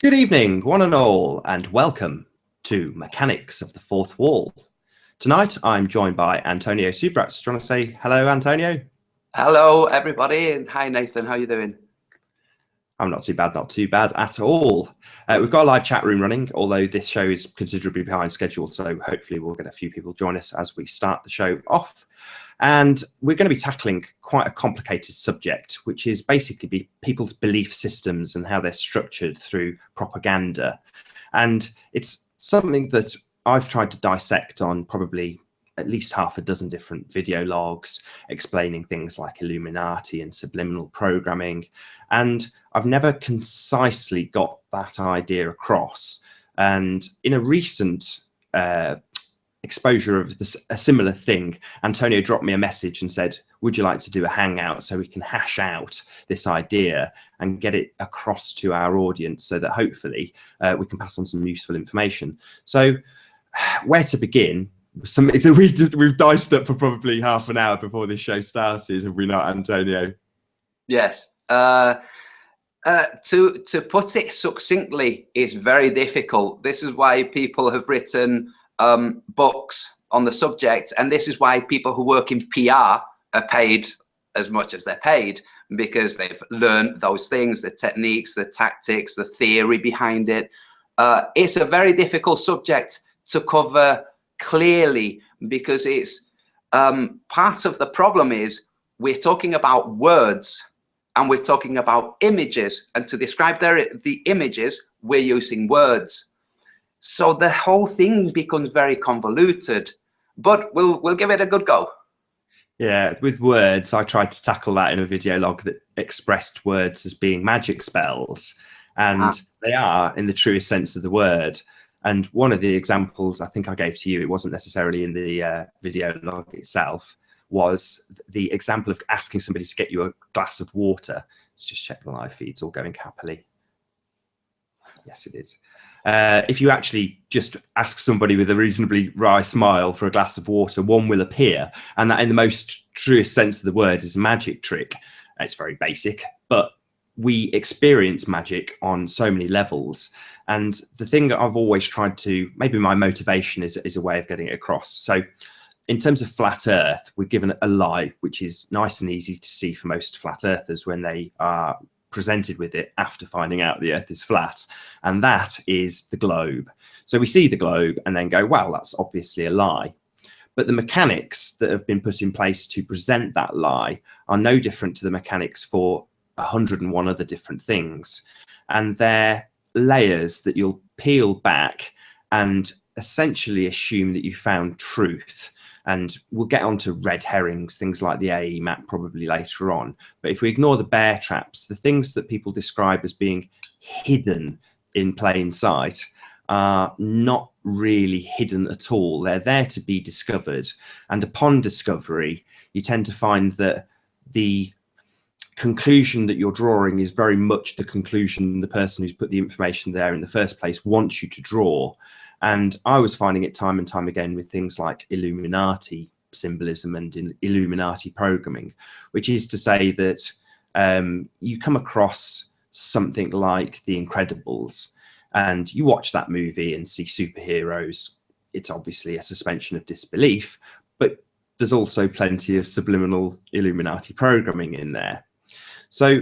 Good evening, one and all, and welcome to Mechanics of the Fourth Wall. Tonight, I'm joined by Antonio Subirats. Do you want to say hello, Antonio? Hello, everybody, and hi, Nathan. How you doing? I'm not too bad at all. We've got a live chat room running, although this show is considerably behind schedule, so hopefully we'll get a few people join us as we start the show off. And we're going to be tackling quite a complicated subject, which is basically people's belief systems and how they're structured through propaganda. And it's something that I've tried to dissect on probably at least half a dozen different video logs explaining things like Illuminati and subliminal programming. And I've never concisely got that idea across. And in a recent exposure of a similar thing, Antonio dropped me a message and said, would you like to do a hangout so we can hash out this idea and get it across to our audience so that hopefully we can pass on some useful information. So where to begin? Something that we've diced up for probably half an hour before this show started, have we not, Antonio? Yes. To put it succinctly is very difficult. This is why people have written books on the subject, and this is why people who work in PR are paid as much as they're paid, because they've learned those things, the techniques, the tactics, the theory behind it. It's a very difficult subject to cover clearly, because it's part of the problem is we're talking about words and we're talking about images, and to describe the images we're using words, so the whole thing becomes very convoluted, but we'll give it a good go. Yeah, with words, I tried to tackle that in a video log that expressed words as being magic spells, and they are in the truest sense of the word. And one of the examples I think I gave to you, it wasn't necessarily in the video log itself, was the example of asking somebody to get you a glass of water. Let's just check the live feeds all going happily. Yes, it is. If you actually just ask somebody with a reasonably wry smile for a glass of water, one will appear. And that in the most truest sense of the word is a magic trick. It's very basic, but we experience magic on so many levels. And the thing that I've always tried to, maybe my motivation is a way of getting it across. So in terms of flat earth, we're given a lie, which is nice and easy to see for most flat earthers when they are presented with it after finding out the earth is flat. And that is the globe. So we see the globe and then go, well, that's obviously a lie. But the mechanics that have been put in place to present that lie are no different to the mechanics for 101 other different things, and they're layers that you'll peel back and essentially assume that you found truth. And we'll get onto red herrings, things like the AE map probably later on. But if we ignore the bear traps, the things that people describe as being hidden in plain sight are not really hidden at all. They're there to be discovered. And upon discovery, you tend to find that the conclusion that you're drawing is very much the conclusion the person who's put the information there in the first place wants you to draw. And I was finding it time and time again with things like Illuminati symbolism and Illuminati programming, which is to say that you come across something like The Incredibles and you watch that movie and see superheroes. It's obviously a suspension of disbelief, but there's also plenty of subliminal Illuminati programming in there. So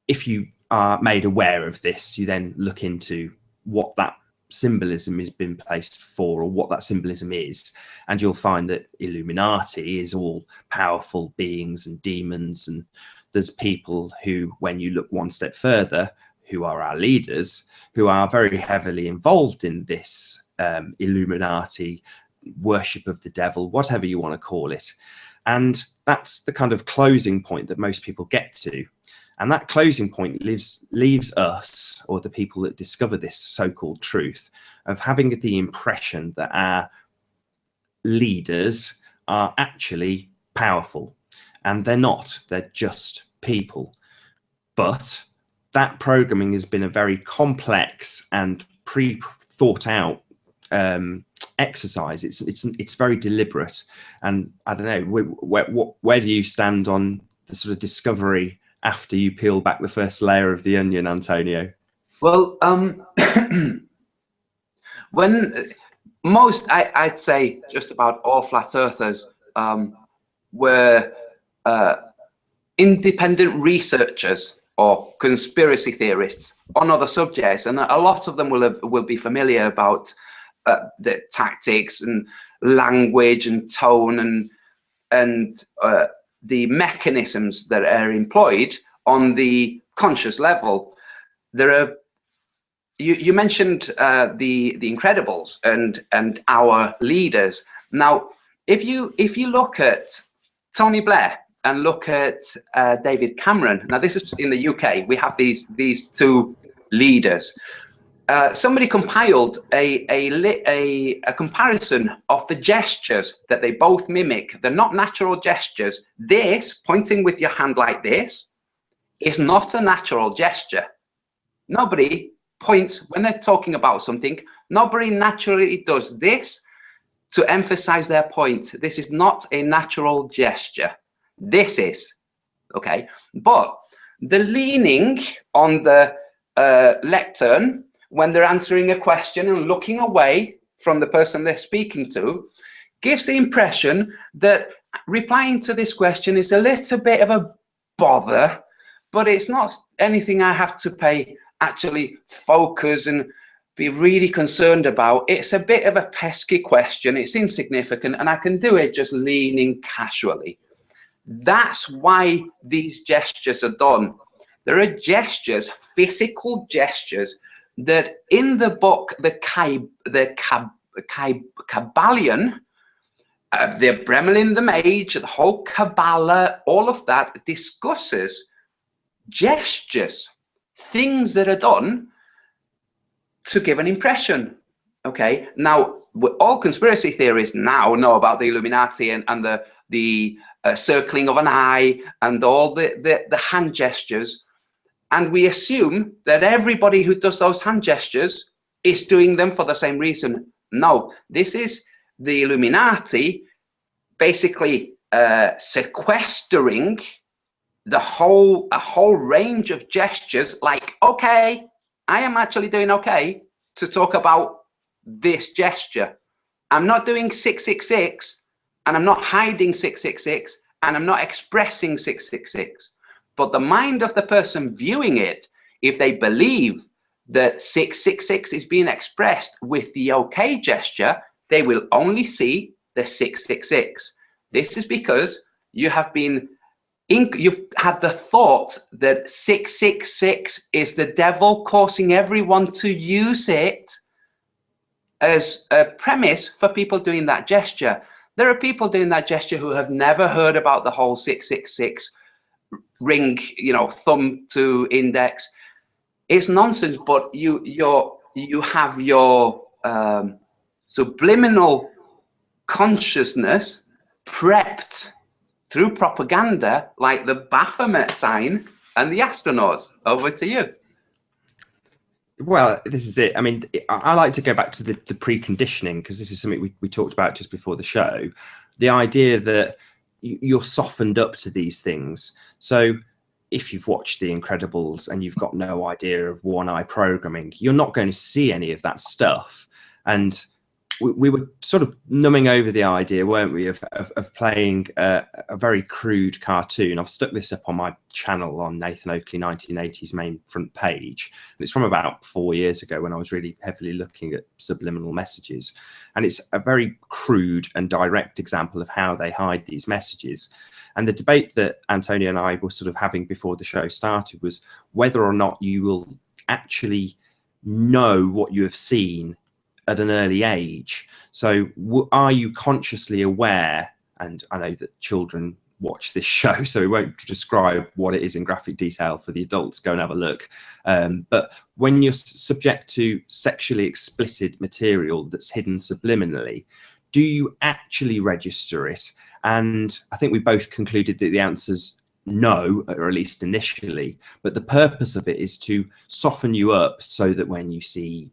if you are made aware of this, you then look into what that symbolism has been placed for, or what that symbolism is, and you'll find that Illuminati is all powerful beings and demons, and there's people who, when you look one step further, who are our leaders, who are very heavily involved in this Illuminati worship of the devil, whatever you want to call it. And that's the kind of closing point that most people get to. And that closing point leaves us, or the people that discover this so-called truth, of having the impression that our leaders are actually powerful. And they're not. They're just people. But that programming has been a very complex and pre-thought out exercise. It's very deliberate. And I don't know, where do you stand on the sort of discovery after you peel back the first layer of the onion, Antonio? Well, when I'd say just about all flat earthers were independent researchers or conspiracy theorists on other subjects, and a lot of them will be familiar about the tactics and language and tone and the mechanisms that are employed on the conscious level. There are, you mentioned the Incredibles and our leaders. Now, if you look at Tony Blair and look at David Cameron, now this is in the UK, we have these two leaders. Somebody compiled a comparison of the gestures that they both mimic. They're not natural gestures. This, pointing with your hand like this, is not a natural gesture. Nobody points when they're talking about something. Nobody naturally does this to emphasize their point. This is not a natural gesture. This is, okay? But the leaning on the lectern when they're answering a question and looking away from the person they're speaking to gives the impression that replying to this question is a little bit of a bother, but it's not anything I have to actually focus and be really concerned about. It's a bit of a pesky question. It's insignificant, and I can do it just leaning casually. That's why these gestures are done. There are gestures, physical gestures, that in the book, the Kabbalion, the Bremelin, the Mage, the whole Kabbalah, all of that discusses gestures, things that are done to give an impression. Okay, now all conspiracy theorists now know about the Illuminati and the circling of an eye and all the hand gestures, and we assume that everybody who does those hand gestures is doing them for the same reason. No, this is the Illuminati basically sequestering a whole range of gestures, like, okay, I am actually doing okay to talk about this gesture. I'm not doing 666, and I'm not hiding 666, and I'm not expressing 666. But the mind of the person viewing it, if they believe that 666 is being expressed with the okay gesture, they will only see the 666. This is because you have you've had the thought that 666 is the devil causing everyone to use it as a premise for people doing that gesture. There are people doing that gesture who have never heard about the whole 666 ring, thumb to index. It's nonsense, but you have your subliminal consciousness prepped through propaganda, like the Baphomet sign and the astronauts. Over to you. Well, this is it. I mean, I like to go back to the preconditioning, because this is something we talked about just before the show. The idea that you're softened up to these things. So if you've watched The Incredibles and you've got no idea of one-eye programming, you're not going to see any of that stuff. And we were sort of numbing over the idea, weren't we, of playing a very crude cartoon. I've stuck this up on my channel on Nathan Oakley 1980s main front page. And it's from about 4 years ago when I was really heavily looking at subliminal messages. And it's a very crude and direct example of how they hide these messages. And the debate that Antonio and I were sort of having before the show started was whether or not you will actually know what you have seen at an early age. So are you consciously aware, and I know that children watch this show, so we won't describe what it is in graphic detail for the adults, go and have a look. But when you're subject to sexually explicit material that's hidden subliminally, do you actually register it? And I think we both concluded that the answer's no, or at least initially, but the purpose of it is to soften you up so that when you see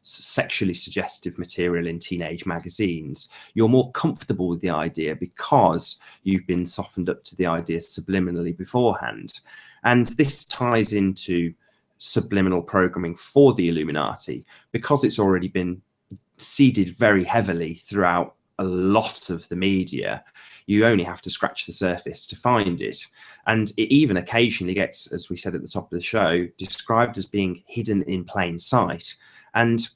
sexually suggestive material in teenage magazines, you're more comfortable with the idea because you've been softened up to the idea subliminally beforehand. And this ties into subliminal programming for the Illuminati, because it's already been seeded very heavily throughout a lot of the media. You only have to scratch the surface to find it. And it even occasionally gets, as we said at the top of the show, described as being hidden in plain sight. And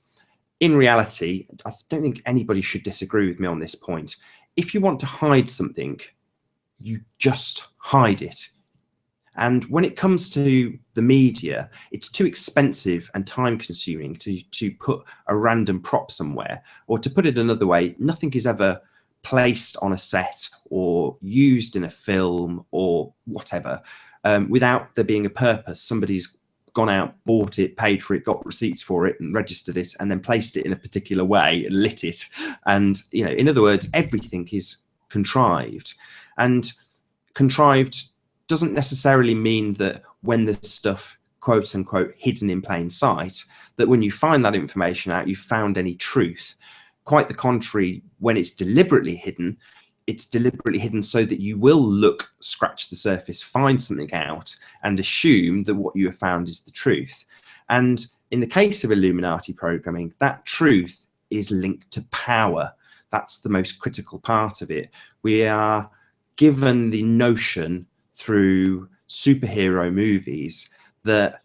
in reality, I don't think anybody should disagree with me on this point. If you want to hide something, you just hide it. And when it comes to the media, it's too expensive and time consuming to put a random prop somewhere. Or to put it another way, nothing is ever placed on a set or used in a film or whatever without there being a purpose. Somebody's gone out, bought it, paid for it, got receipts for it and registered it, and then placed it in a particular way and lit it. And, you know, in other words, everything is contrived. And contrived doesn't necessarily mean that when there's stuff, quote unquote, hidden in plain sight, that when you find that information out, you've found any truth. Quite the contrary, when it's deliberately hidden so that you will look, scratch the surface, find something out, and assume that what you have found is the truth. And in the case of Illuminati programming, that truth is linked to power. That's the most critical part of it. We are given the notion through superhero movies that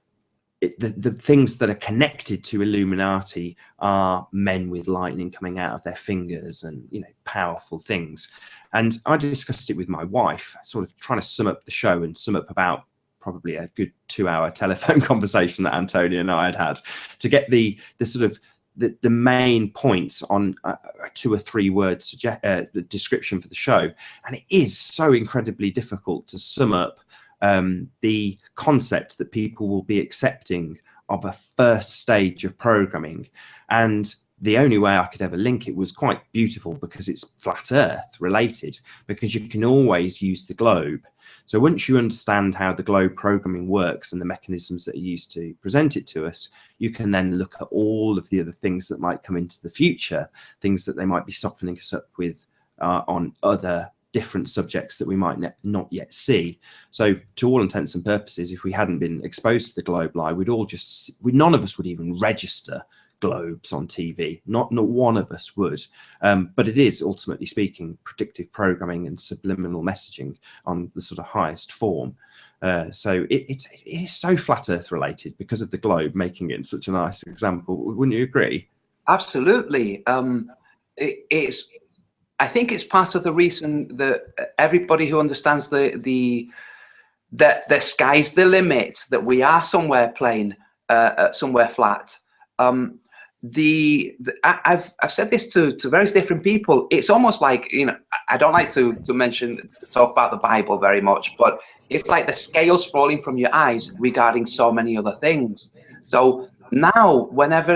the things that are connected to Illuminati are men with lightning coming out of their fingers and, you know, powerful things. And I discussed it with my wife, sort of trying to sum up the show and sum up about probably a good 2-hour telephone conversation that Antonio and I had to get the sort of the main points on a 2 or 3 word the description for the show. And it is so incredibly difficult to sum up the concept that people will be accepting of a first stage of programming. And the only way I could ever link it was quite beautiful, because it's flat earth related, because you can always use the globe. So once you understand how the globe programming works and the mechanisms that are used to present it to us, you can then look at all of the other things that might come into the future, things that they might be softening us up with on other different subjects that we might not yet see. So to all intents and purposes, if we hadn't been exposed to the globe lie, none of us would even register globes on TV. Not one of us would. But it is, ultimately speaking, predictive programming and subliminal messaging on the sort of highest form. So it is so flat earth related because of the globe, making it such a nice example. Wouldn't you agree? Absolutely. I think it's part of the reason that everybody who understands that the sky's the limit, that we are somewhere plain, somewhere flat. I've said this to various different people. It's almost like, you know, I don't like to talk about the Bible very much, but it's like the scales falling from your eyes regarding so many other things. So now, whenever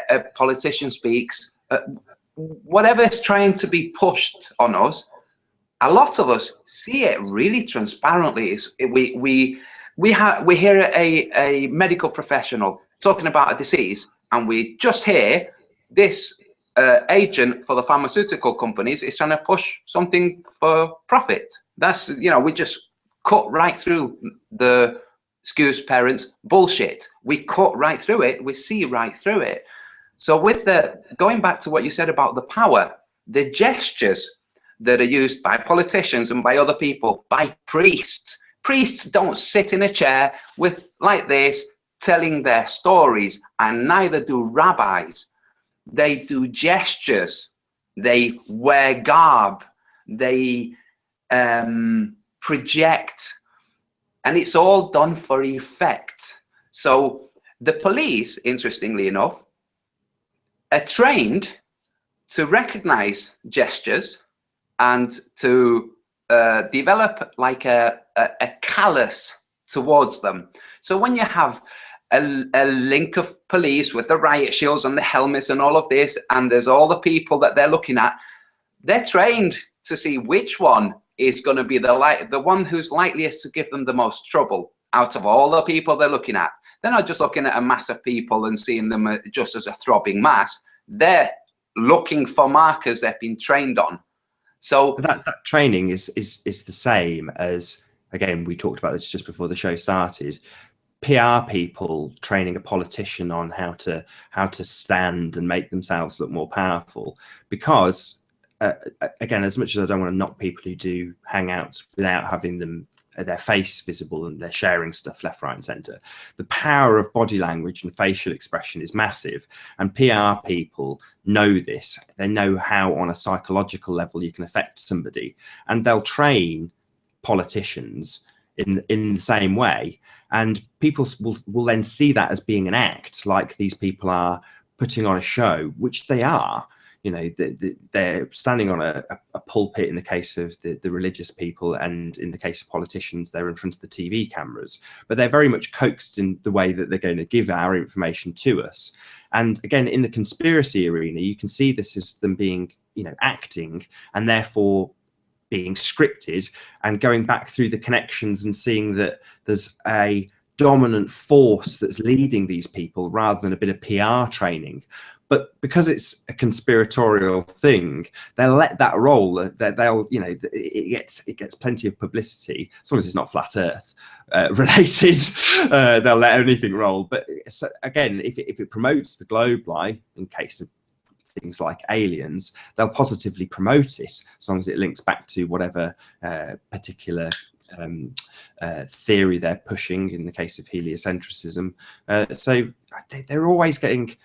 a politician speaks, whatever is trying to be pushed on us, a lot of us see it really transparently. We hear a medical professional talking about a disease, and we just hear this agent for the pharmaceutical companies is trying to push something for profit. That's, you know, we just cut right through the, excuse parents, bullshit. We cut right through it. We see right through it. So with going back to what you said about the power, the gestures that are used by politicians and by other people, by priests. Priests don't sit in a chair with like this telling their stories, and neither do rabbis. They do gestures, they wear garb, they project, and it's all done for effect. So the police, interestingly enough, are trained to recognize gestures and to develop like a callus towards them. So when you have a link of police with the riot shields and the helmets and all of this, and there's all the people that they're looking at, they're trained to see which one is going to be the one who's likeliest to give them the most trouble out of all the people they're looking at. They're not just looking at a mass of people and seeing them just as a throbbing mass. They're looking for markers they've been trained on. So that training is the same as, again, we talked about this just before the show started. PR people training a politician on how to stand and make themselves look more powerful, because again, as much as I don't want to knock people who do hangouts without having them their face visible and they're sharing stuff left, right, and centre, the power of body language and facial expression is massive. And PR people know this. They know how, on a psychological level, you can affect somebody, and they'll train politicians in the same way. And people will then see that as being an act, like these people are putting on a show, which they are. You know, they're standing on a pulpit in the case of the religious people, and in the case of politicians, they're in front of the TV cameras. But they're very much coaxed in the way that they're going to give our information to us. And again, in the conspiracy arena, you can see this as them being, you know, acting, and therefore being scripted, and going back through the connections and seeing that there's a dominant force that's leading these people rather than a bit of PR training. But because it's a conspiratorial thing, they'll let that roll. They'll, you know, it gets plenty of publicity as long as it's not flat Earth related. They'll let anything roll. But so, again, if it promotes the globe lie, in case of things like aliens, they'll positively promote it as long as it links back to whatever particular theory they're pushing. In the case of heliocentrism, so they're always getting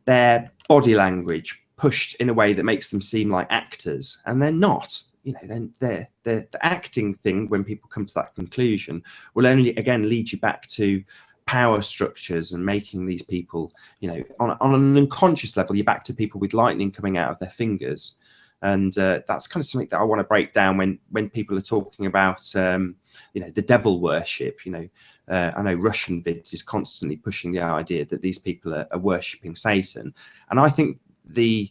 their body language pushed in a way that makes them seem like actors, and they're not. You know, then the acting thing, when people come to that conclusion, will only again lead you back to power structures and making these people, you know, on an unconscious level, you're back to people with lightning coming out of their fingers. And that's kind of something that I want to break down when people are talking about, you know, the devil worship. You know, I know Russian vids is constantly pushing the idea that these people are worshipping Satan. And I think the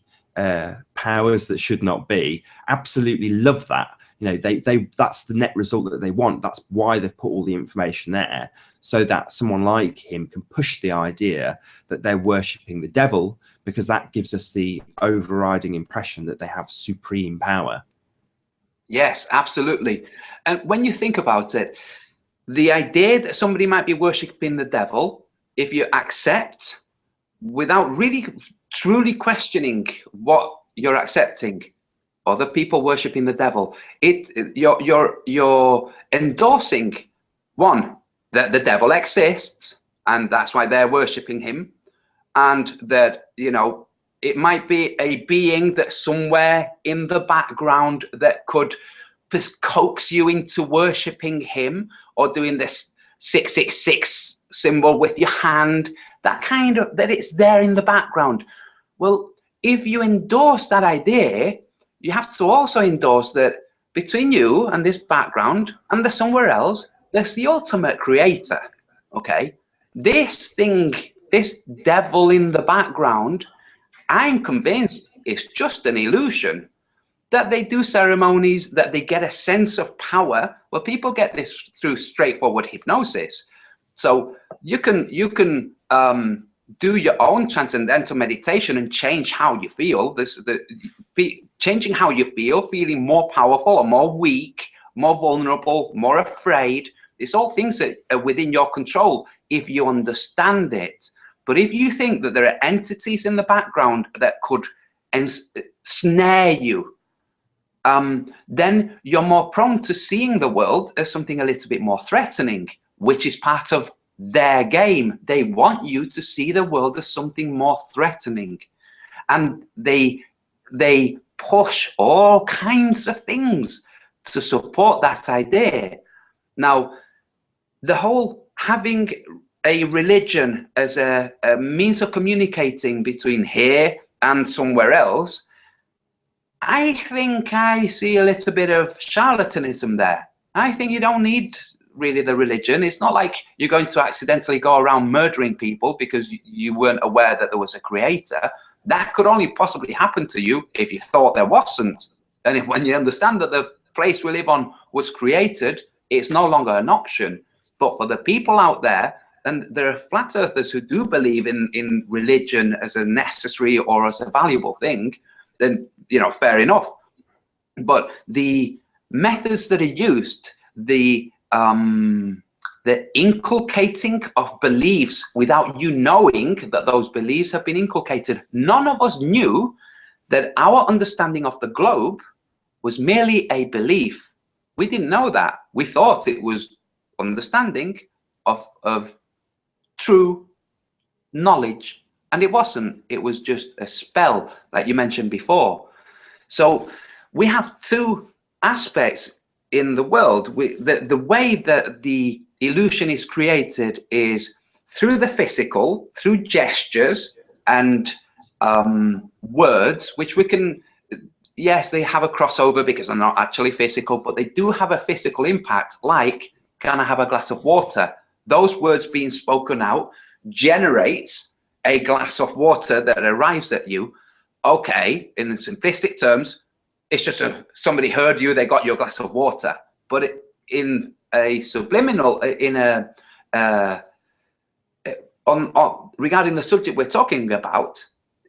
powers that should not be absolutely love that. You know, they that's the net result that they want. That's why they've put all the information there, so that someone like him can push the idea that they're worshipping the devil, because that gives us the overriding impression that they have supreme power. Yes, absolutely. And when you think about it, the idea that somebody might be worshipping the devil, if you accept without really truly questioning what you're accepting, other people worshipping the devil, you're endorsing, one, that the devil exists and that's why they're worshipping him, and that, you know, it might be a being that's somewhere in the background that could coax you into worshipping him, or doing this 666 symbol with your hand, that it's there in the background. Well, if you endorse that idea, you have to also endorse that between you and this background and there's somewhere else, there's the ultimate creator. Okay, this thing, this devil in the background, I'm convinced it's just an illusion. That they do ceremonies, that they get a sense of power. Well, people get this through straightforward hypnosis. So you can do your own transcendental meditation and change how you feel. Changing how you feel, feeling more powerful or more weak, more vulnerable, more afraid. It's all things that are within your control if you understand it. But if you think that there are entities in the background that could snare you, then you're more prone to seeing the world as something a little bit more threatening, which is part of their game. They want you to see the world as something more threatening, and they push all kinds of things to support that idea. Now, the whole having a religion as a means of communicating between here and somewhere else, I think I see a little bit of charlatanism there. I think you don't need really the religion. It's not like you're going to accidentally go around murdering people because you weren't aware that there was a creator. That could only possibly happen to you if you thought there wasn't. And when you understand that the place we live on was created, it's no longer an option. But for the people out there, and there are flat earthers who do believe in religion as a necessary or as a valuable thing, then, you know, fair enough. But the methods that are used, the the inculcating of beliefs without you knowing that those beliefs have been inculcated. None of us knew that our understanding of the globe was merely a belief. We didn't know that. We thought it was understanding of true knowledge, and it wasn't. It was just a spell, like you mentioned before. So we have two aspects in the world. The way that the illusion is created is through the physical, through gestures and words, which we can, yes, they have a crossover because they're not actually physical, but they do have a physical impact, like, can I have a glass of water? Those words being spoken out generates a glass of water that arrives at you. Okay, in simplistic terms, it's just somebody heard you, they got your glass of water. But in a subliminal, regarding the subject we're talking about,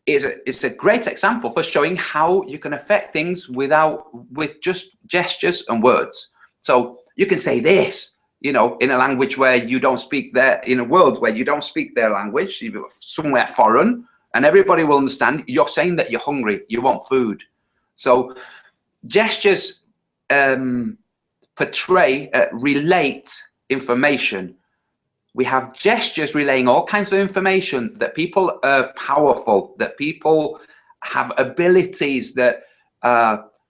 it's a great example for showing how you can affect things with just gestures and words. So you can say this, you know, in a language where you don't speak in a world where you don't speak their language, somewhere foreign, and everybody will understand. You're saying that you're hungry, you want food. So gestures relate information. We have gestures relaying all kinds of information, that people are powerful, that people have abilities that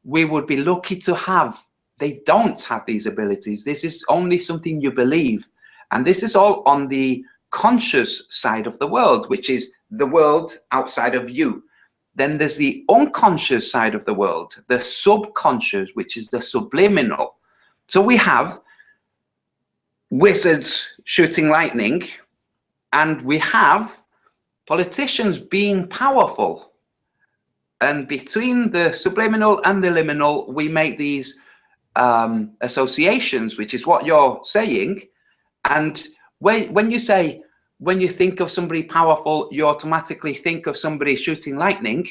we would be lucky to have. They don't have these abilities. This is only something you believe. And this is all on the conscious side of the world, which is the world outside of you. Then there's the unconscious side of the world, the subconscious, which is the subliminal. So we have wizards shooting lightning, and we have politicians being powerful. And between the subliminal and the liminal, we make these associations, which is what you're saying. And when you think of somebody powerful, you automatically think of somebody shooting lightning.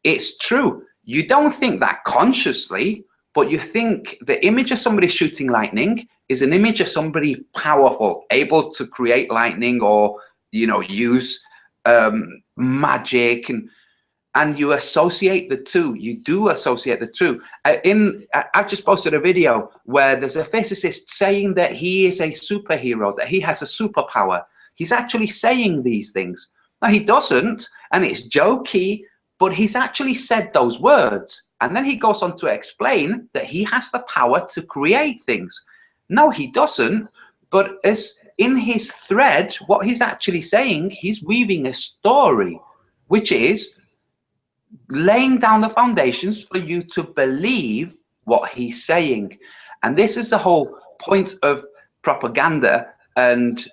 It's true. You don't think that consciously, but you think the image of somebody shooting lightning is an image of somebody powerful, able to create lightning, or, you know, use magic, and you associate the two. You do associate the two. I've just posted a video where there's a physicist saying that he is a superhero, that he has a superpower. He's actually saying these things. Now, he doesn't, and it's jokey, but he's actually said those words. And then he goes on to explain that he has the power to create things. No, he doesn't. But as in his thread, what he's actually saying, he's weaving a story, which is laying down the foundations for you to believe what he's saying. And this is the whole point of propaganda. And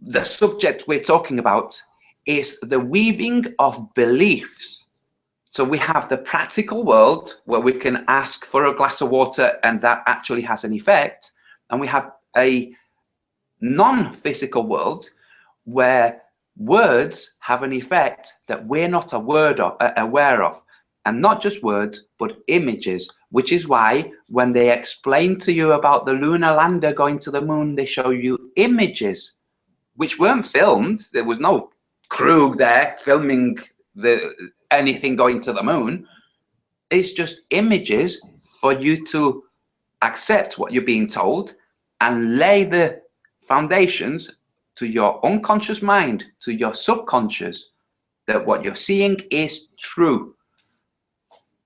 the subject we're talking about is the weaving of beliefs. So we have the practical world where we can ask for a glass of water and that actually has an effect. And we have a non-physical world where words have an effect that we're not aware of. And not just words, but images, which is why when they explain to you about the lunar lander going to the moon, they show you images which weren't filmed. There was no crew there filming anything going to the moon. It's just images for you to accept what you're being told and lay the foundations to your unconscious mind, to your subconscious, that what you're seeing is true.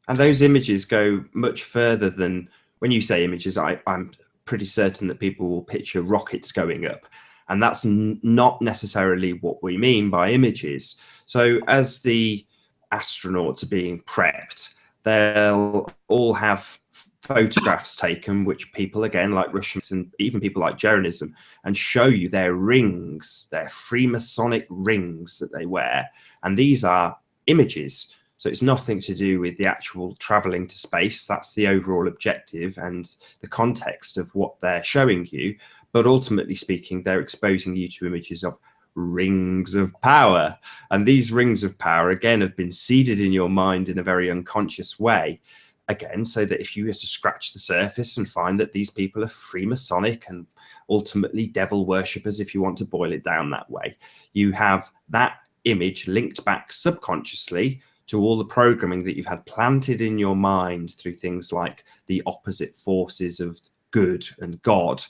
And those images go much further than, when you say images, I'm pretty certain that people will picture rockets going up. And that's not necessarily what we mean by images. So as the astronauts are being prepped, they'll all have photographs taken, which people, again, like Russians and even people like Jeranism, and show you their rings, their Freemasonic rings that they wear. And these are images. So it's nothing to do with the actual traveling to space. That's the overall objective and the context of what they're showing you. But ultimately speaking, they're exposing you to images of rings of power. And these rings of power, again, have been seeded in your mind in a very unconscious way. again, so that if you were to scratch the surface and find that these people are Freemasonic and ultimately devil worshippers, if you want to boil it down that way, you have that image linked back subconsciously to all the programming that you've had planted in your mind through things like the opposite forces of good and God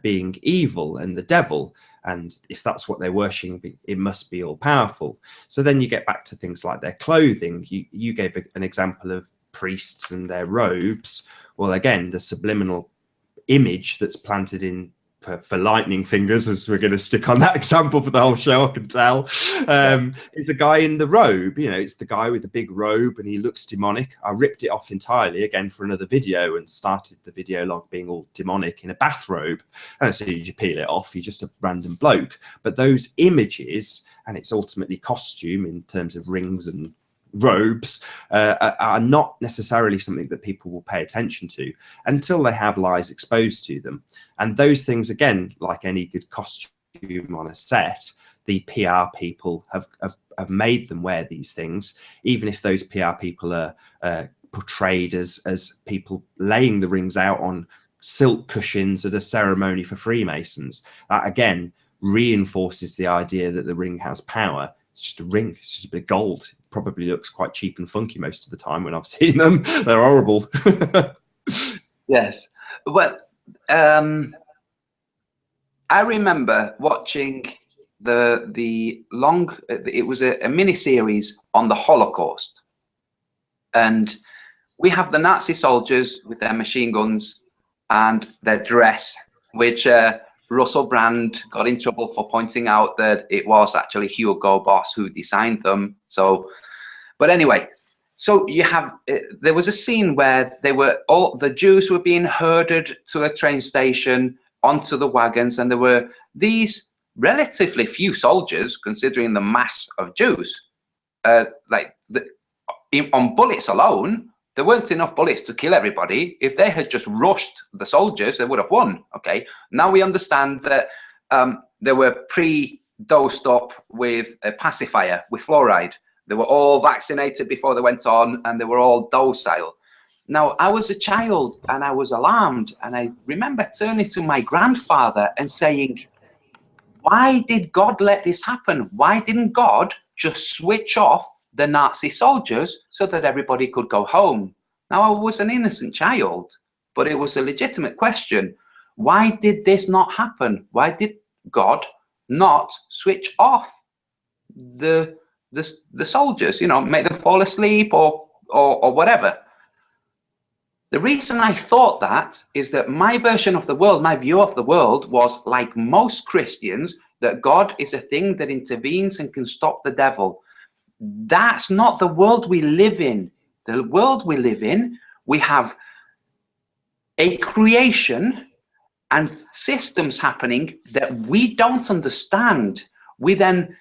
being evil and the devil. And if that's what they're worshiping, it must be all powerful. So then you get back to things like their clothing. You gave an example of priests and their robes. Well, again, the subliminal image that's planted in for lightning fingers, as we're going to stick on that example for the whole show, I can tell, is a guy in the robe. You know, it's the guy with the big robe and he looks demonic. I ripped it off entirely again for another video and started the video log being all demonic in a bathrobe. And as soon as you peel it off, you're just a random bloke. But those images, and it's ultimately costume in terms of rings and robes, are not necessarily something that people will pay attention to until they have lies exposed to them. And those things, again, like any good costume on a set, the PR people have made them wear these things, even if those PR people are portrayed as people laying the rings out on silk cushions at a ceremony for Freemasons. That again reinforces the idea that the ring has power. It's just a ring, it's just a bit of gold. It probably looks quite cheap and funky most of the time when I've seen them. They're horrible. Yes. Well, I remember watching the long, it was a mini series on the Holocaust. And we have the Nazi soldiers with their machine guns and their dress, which Russell Brand got in trouble for pointing out that it was actually Hugo Boss who designed them. So, but anyway, so you have, there was a scene where the Jews were being herded to a train station onto the wagons, and there were these relatively few soldiers considering the mass of Jews. On bullets alone, there weren't enough bullets to kill everybody. If they had just rushed the soldiers, they would have won. Okay, now we understand that they were pre-dosed up with a pacifier, with fluoride. They were all vaccinated before they went on, and they were all docile. Now, I was a child and I was alarmed, and I remember turning to my grandfather and saying, why did God let this happen? Why didn't God just switch off the Nazi soldiers so that everybody could go home? Now, I was an innocent child, but it was a legitimate question. Why did this not happen? Why did God not switch off the soldiers, you know, make them fall asleep or whatever? The reason I thought that is that my version of the world, my view of the world was like most Christians, that God is a thing that intervenes and can stop the devil. That's not the world we live in. The world we live in, we have a creation and systems happening that we don't understand. We then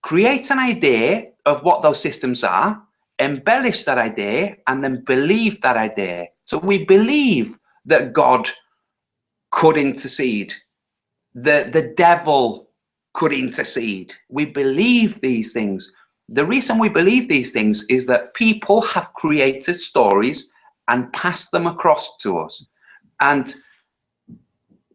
create an idea of what those systems are, embellish that idea, and then believe that idea. So we believe that God could intercede, that the devil could intercede. We believe these things. The reason we believe these things is that people have created stories and passed them across to us. And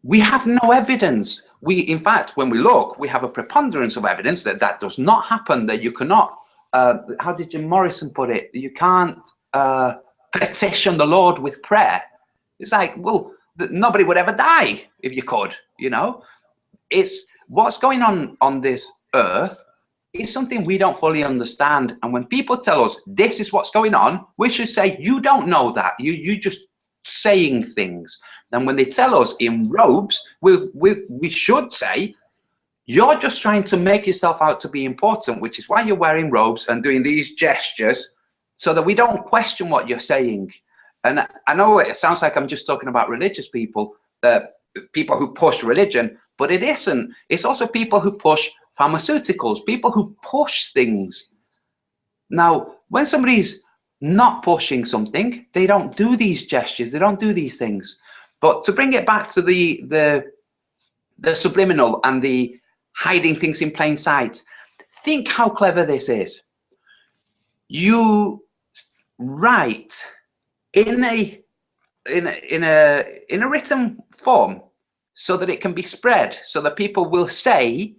we have no evidence. In fact, when we look, we have a preponderance of evidence that that does not happen, that you cannot, how did Jim Morrison put it? You can't petition the Lord with prayer. It's like, well, nobody would ever die if you could, you know? It's what's going on this earth is something we don't fully understand. And when people tell us this is what's going on, we should say, you don't know that. You just saying things. And when they tell us in robes, we should say, you're just trying to make yourself out to be important, which is why you're wearing robes and doing these gestures, so that we don't question what you're saying. And I know it sounds like I'm just talking about religious people, people who push religion, but it isn't. It's also people who push pharmaceuticals, people who push things. Now, when somebody's not pushing something, they don't do these gestures, they don't do these things. But to bring it back to the subliminal and the hiding things in plain sight, think how clever this is. You write in a written form, so that it can be spread, so that people will say,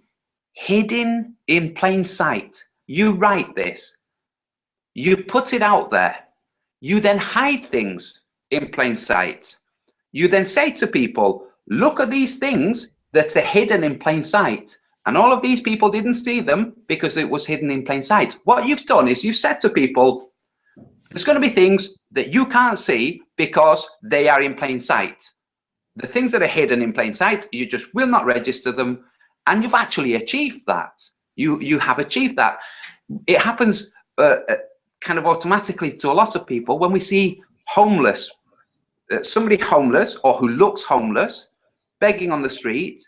hidden in plain sight. You write this, you put it out there, you then hide things in plain sight. You then say to people, look at these things that are hidden in plain sight. And all of these people didn't see them because it was hidden in plain sight. What you've done is you've said to people, there's going to be things that you can't see because they are in plain sight. The things that are hidden in plain sight, you just will not register them. And you've actually achieved that. You have achieved that. It happens kind of automatically to a lot of people when we see homeless, somebody homeless or who looks homeless, begging on the street.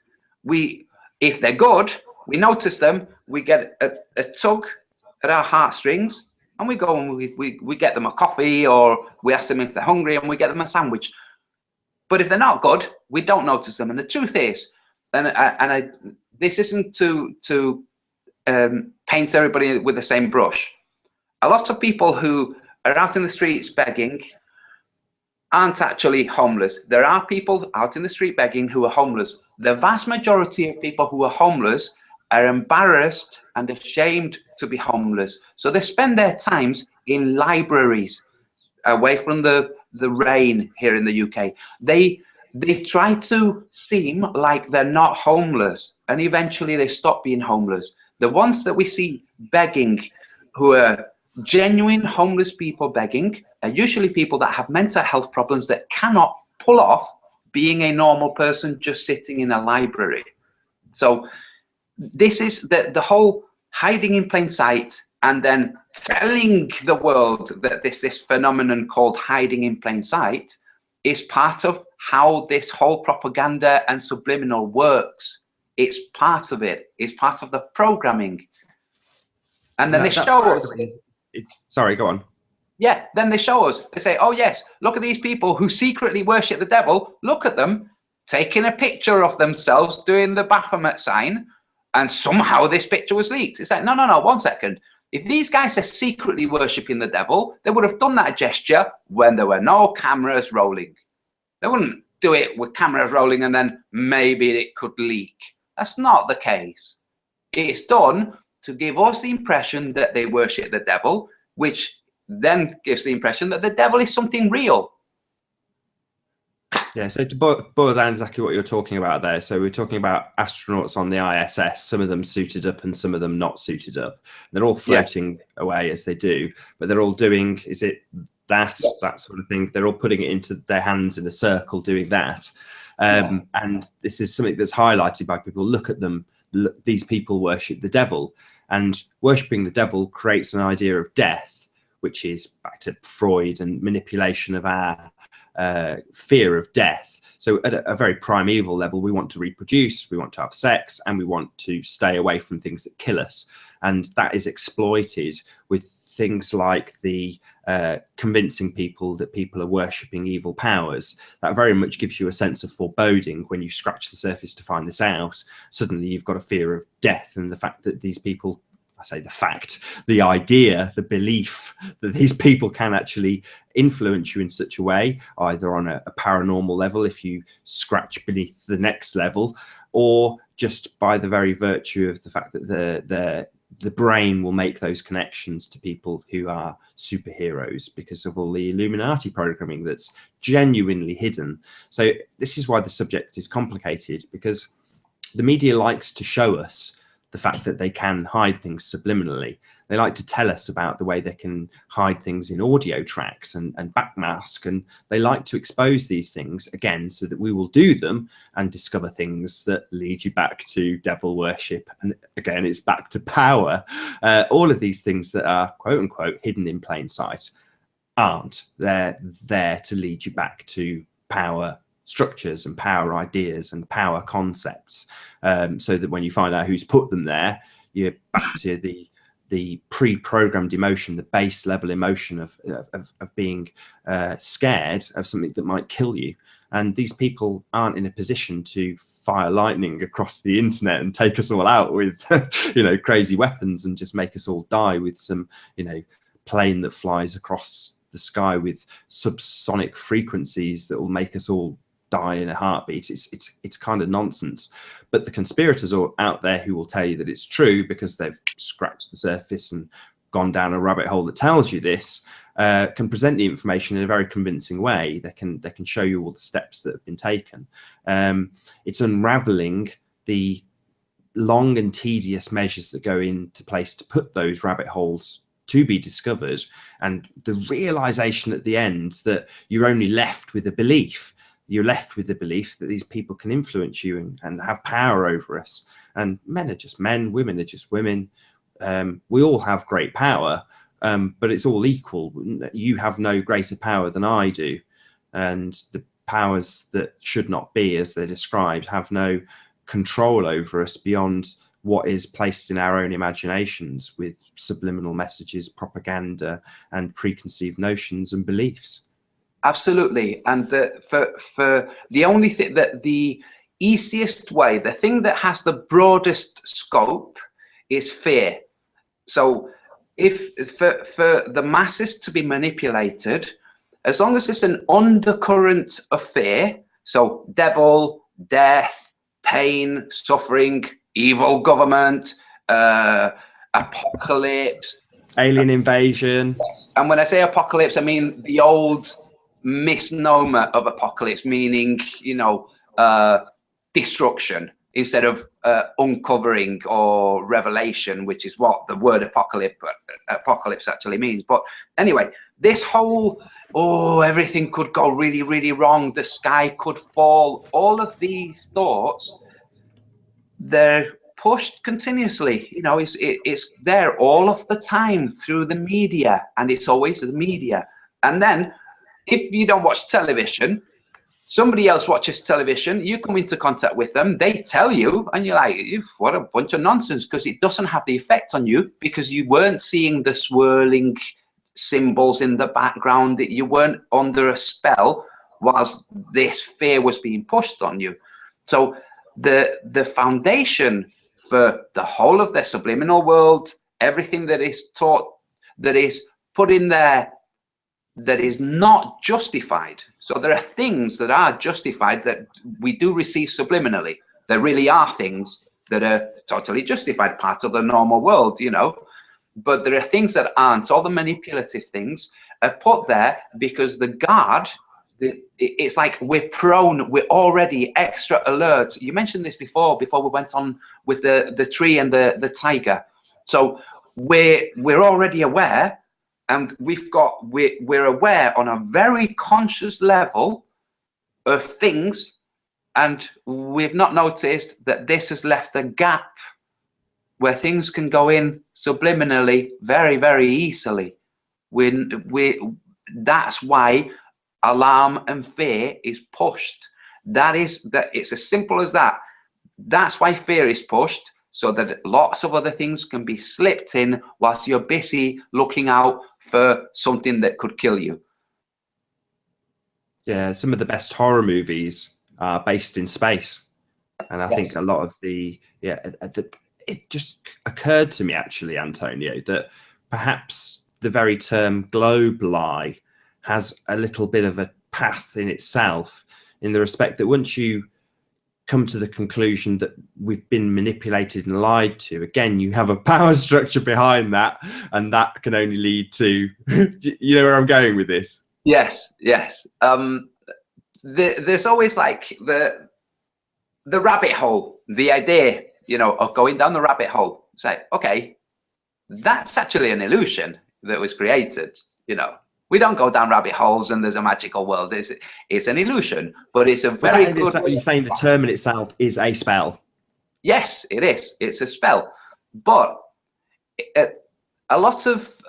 If they're good, we notice them, we get a tug at our heartstrings, and we go and we get them a coffee, or we ask them if they're hungry and we get them a sandwich. But if they're not good, we don't notice them. And the truth is, this isn't to paint everybody with the same brush. A lot of people who are out in the streets begging aren't actually homeless. There are people out in the street begging who are homeless. The vast majority of people who are homeless are embarrassed and ashamed to be homeless. So they spend their times in libraries, away from the rain here in the UK. They try to seem like they're not homeless, and eventually they stop being homeless. The ones that we see begging, who are genuine homeless people begging, are usually people that have mental health problems that cannot pull off being a normal person just sitting in a library. So this is the whole hiding in plain sight, and then telling the world that this phenomenon called hiding in plain sight is part of how this whole propaganda and subliminal works. It's part of it. It's part of the programming. And then they show us. Sorry, go on. Yeah, then they show us. They say, oh yes, look at these people who secretly worship the devil. Look at them taking a picture of themselves doing the Baphomet sign, and somehow this picture was leaked. It's like, no, 1 second. If these guys are secretly worshipping the devil, they would have done that gesture when there were no cameras rolling. They wouldn't do it with cameras rolling and then maybe it could leak. That's not the case. It's done to give us the impression that they worship the devil, which then gives the impression that the devil is something real. Yeah, so to boil down exactly what you're talking about there. So we're talking about astronauts on the ISS, some of them suited up and some of them not suited up. They're all floating away as they do, but they're all doing, is it that sort of thing? They're all putting it into their hands in a circle doing that. And this is something that's highlighted by people. Look at them. Look, these people worship the devil, and worshipping the devil creates an idea of death, which is back to Freud and manipulation of our fear of death. So at a very primeval level, we want to reproduce, we want to have sex, and we want to stay away from things that kill us. And that is exploited with things like the convincing people that people are worshipping evil powers. That very much gives you a sense of foreboding when you scratch the surface to find this out. Suddenly you've got a fear of death, and the fact that these people, I say the fact, the idea, the belief that these people can actually influence you in such a way, either on a paranormal level, if you scratch beneath the next level, or just by the very virtue of the fact that the brain will make those connections to people who are superheroes because of all the Illuminati programming that's genuinely hidden. So this is why the subject is complicated, because the media likes to show us the fact that they can hide things subliminally. They like to tell us about the way they can hide things in audio tracks and backmask, and they like to expose these things again so that we will do them and discover things that lead you back to devil worship, and again it's back to power. All of these things that are quote unquote hidden in plain sight aren't. They're there to lead you back to power structures and power ideas and power concepts, so that when you find out who's put them there, you're back to the pre-programmed emotion, the base level emotion of being scared of something that might kill you. And these people aren't in a position to fire lightning across the internet and take us all out with crazy weapons and just make us all die with some plane that flies across the sky with subsonic frequencies that will make us all die in a heartbeat. It's kind of nonsense. But the conspirators are out there who will tell you that it's true because they've scratched the surface and gone down a rabbit hole that tells you this, can present the information in a very convincing way. They can show you all the steps that have been taken. It's unraveling the long and tedious measures that go into place to put those rabbit holes to be discovered, and the realization at the end that you're only left with a belief. You're left with the belief that these people can influence you and have power over us. And men are just men, women are just women. We all have great power, but it's all equal. You have no greater power than I do. And the powers that should not be, as they're described, have no control over us beyond what is placed in our own imaginations with subliminal messages, propaganda, and preconceived notions and beliefs. Absolutely. And for the only thing, that the easiest way, the thing that has the broadest scope is fear. So if for the masses to be manipulated, as long as it's an undercurrent of fear, so devil, death, pain, suffering, evil government, apocalypse, alien invasion. And when I say apocalypse, I mean the old misnomer of apocalypse, meaning, you know, destruction instead of uncovering or revelation, which is what the word apocalypse actually means. But anyway, this whole, oh, everything could go really, really wrong, the sky could fall, all of these thoughts, they're pushed continuously. You know, it's there all of the time through the media, and it's always the media. And then if you don't watch television, somebody else watches television, you come into contact with them, they tell you, and you're like, what a bunch of nonsense, because it doesn't have the effect on you, because you weren't seeing the swirling symbols in the background, that you weren't under a spell whilst this fear was being pushed on you. So the foundation for the whole of the subliminal world, everything that is taught, that is put in there, that is not justified. So there are things that are justified that we do receive subliminally. There really are things that are totally justified, part of the normal world, you know. But there are things that aren't. All the manipulative things are put there because the guard, it's like we're prone, we're already extra alert. You mentioned this before we went on with the tree and the tiger. So we're already aware. And we're aware on a very conscious level of things, and we've not noticed that this has left a gap where things can go in subliminally very, very easily. That's why alarm and fear is pushed. It's as simple as that. That's why fear is pushed, so that lots of other things can be slipped in whilst you're busy looking out for something that could kill you. Yeah, some of the best horror movies are based in space. And I think a lot of it just occurred to me, actually, Antonio, that perhaps the very term globe lie has a little bit of a path in itself, in the respect that once you come to the conclusion that we've been manipulated and lied to, again, you have a power structure behind that, and that can only lead to, you know where I'm going with this? Yes. There's always like the rabbit hole, the idea, you know, of going down the rabbit hole. It's like, okay, that's actually an illusion that was created, you know. We don't go down rabbit holes and there's a magical world. It's an illusion, but it's a very good... You're saying the term in itself is a spell? Yes, it is. It's a spell. But a lot of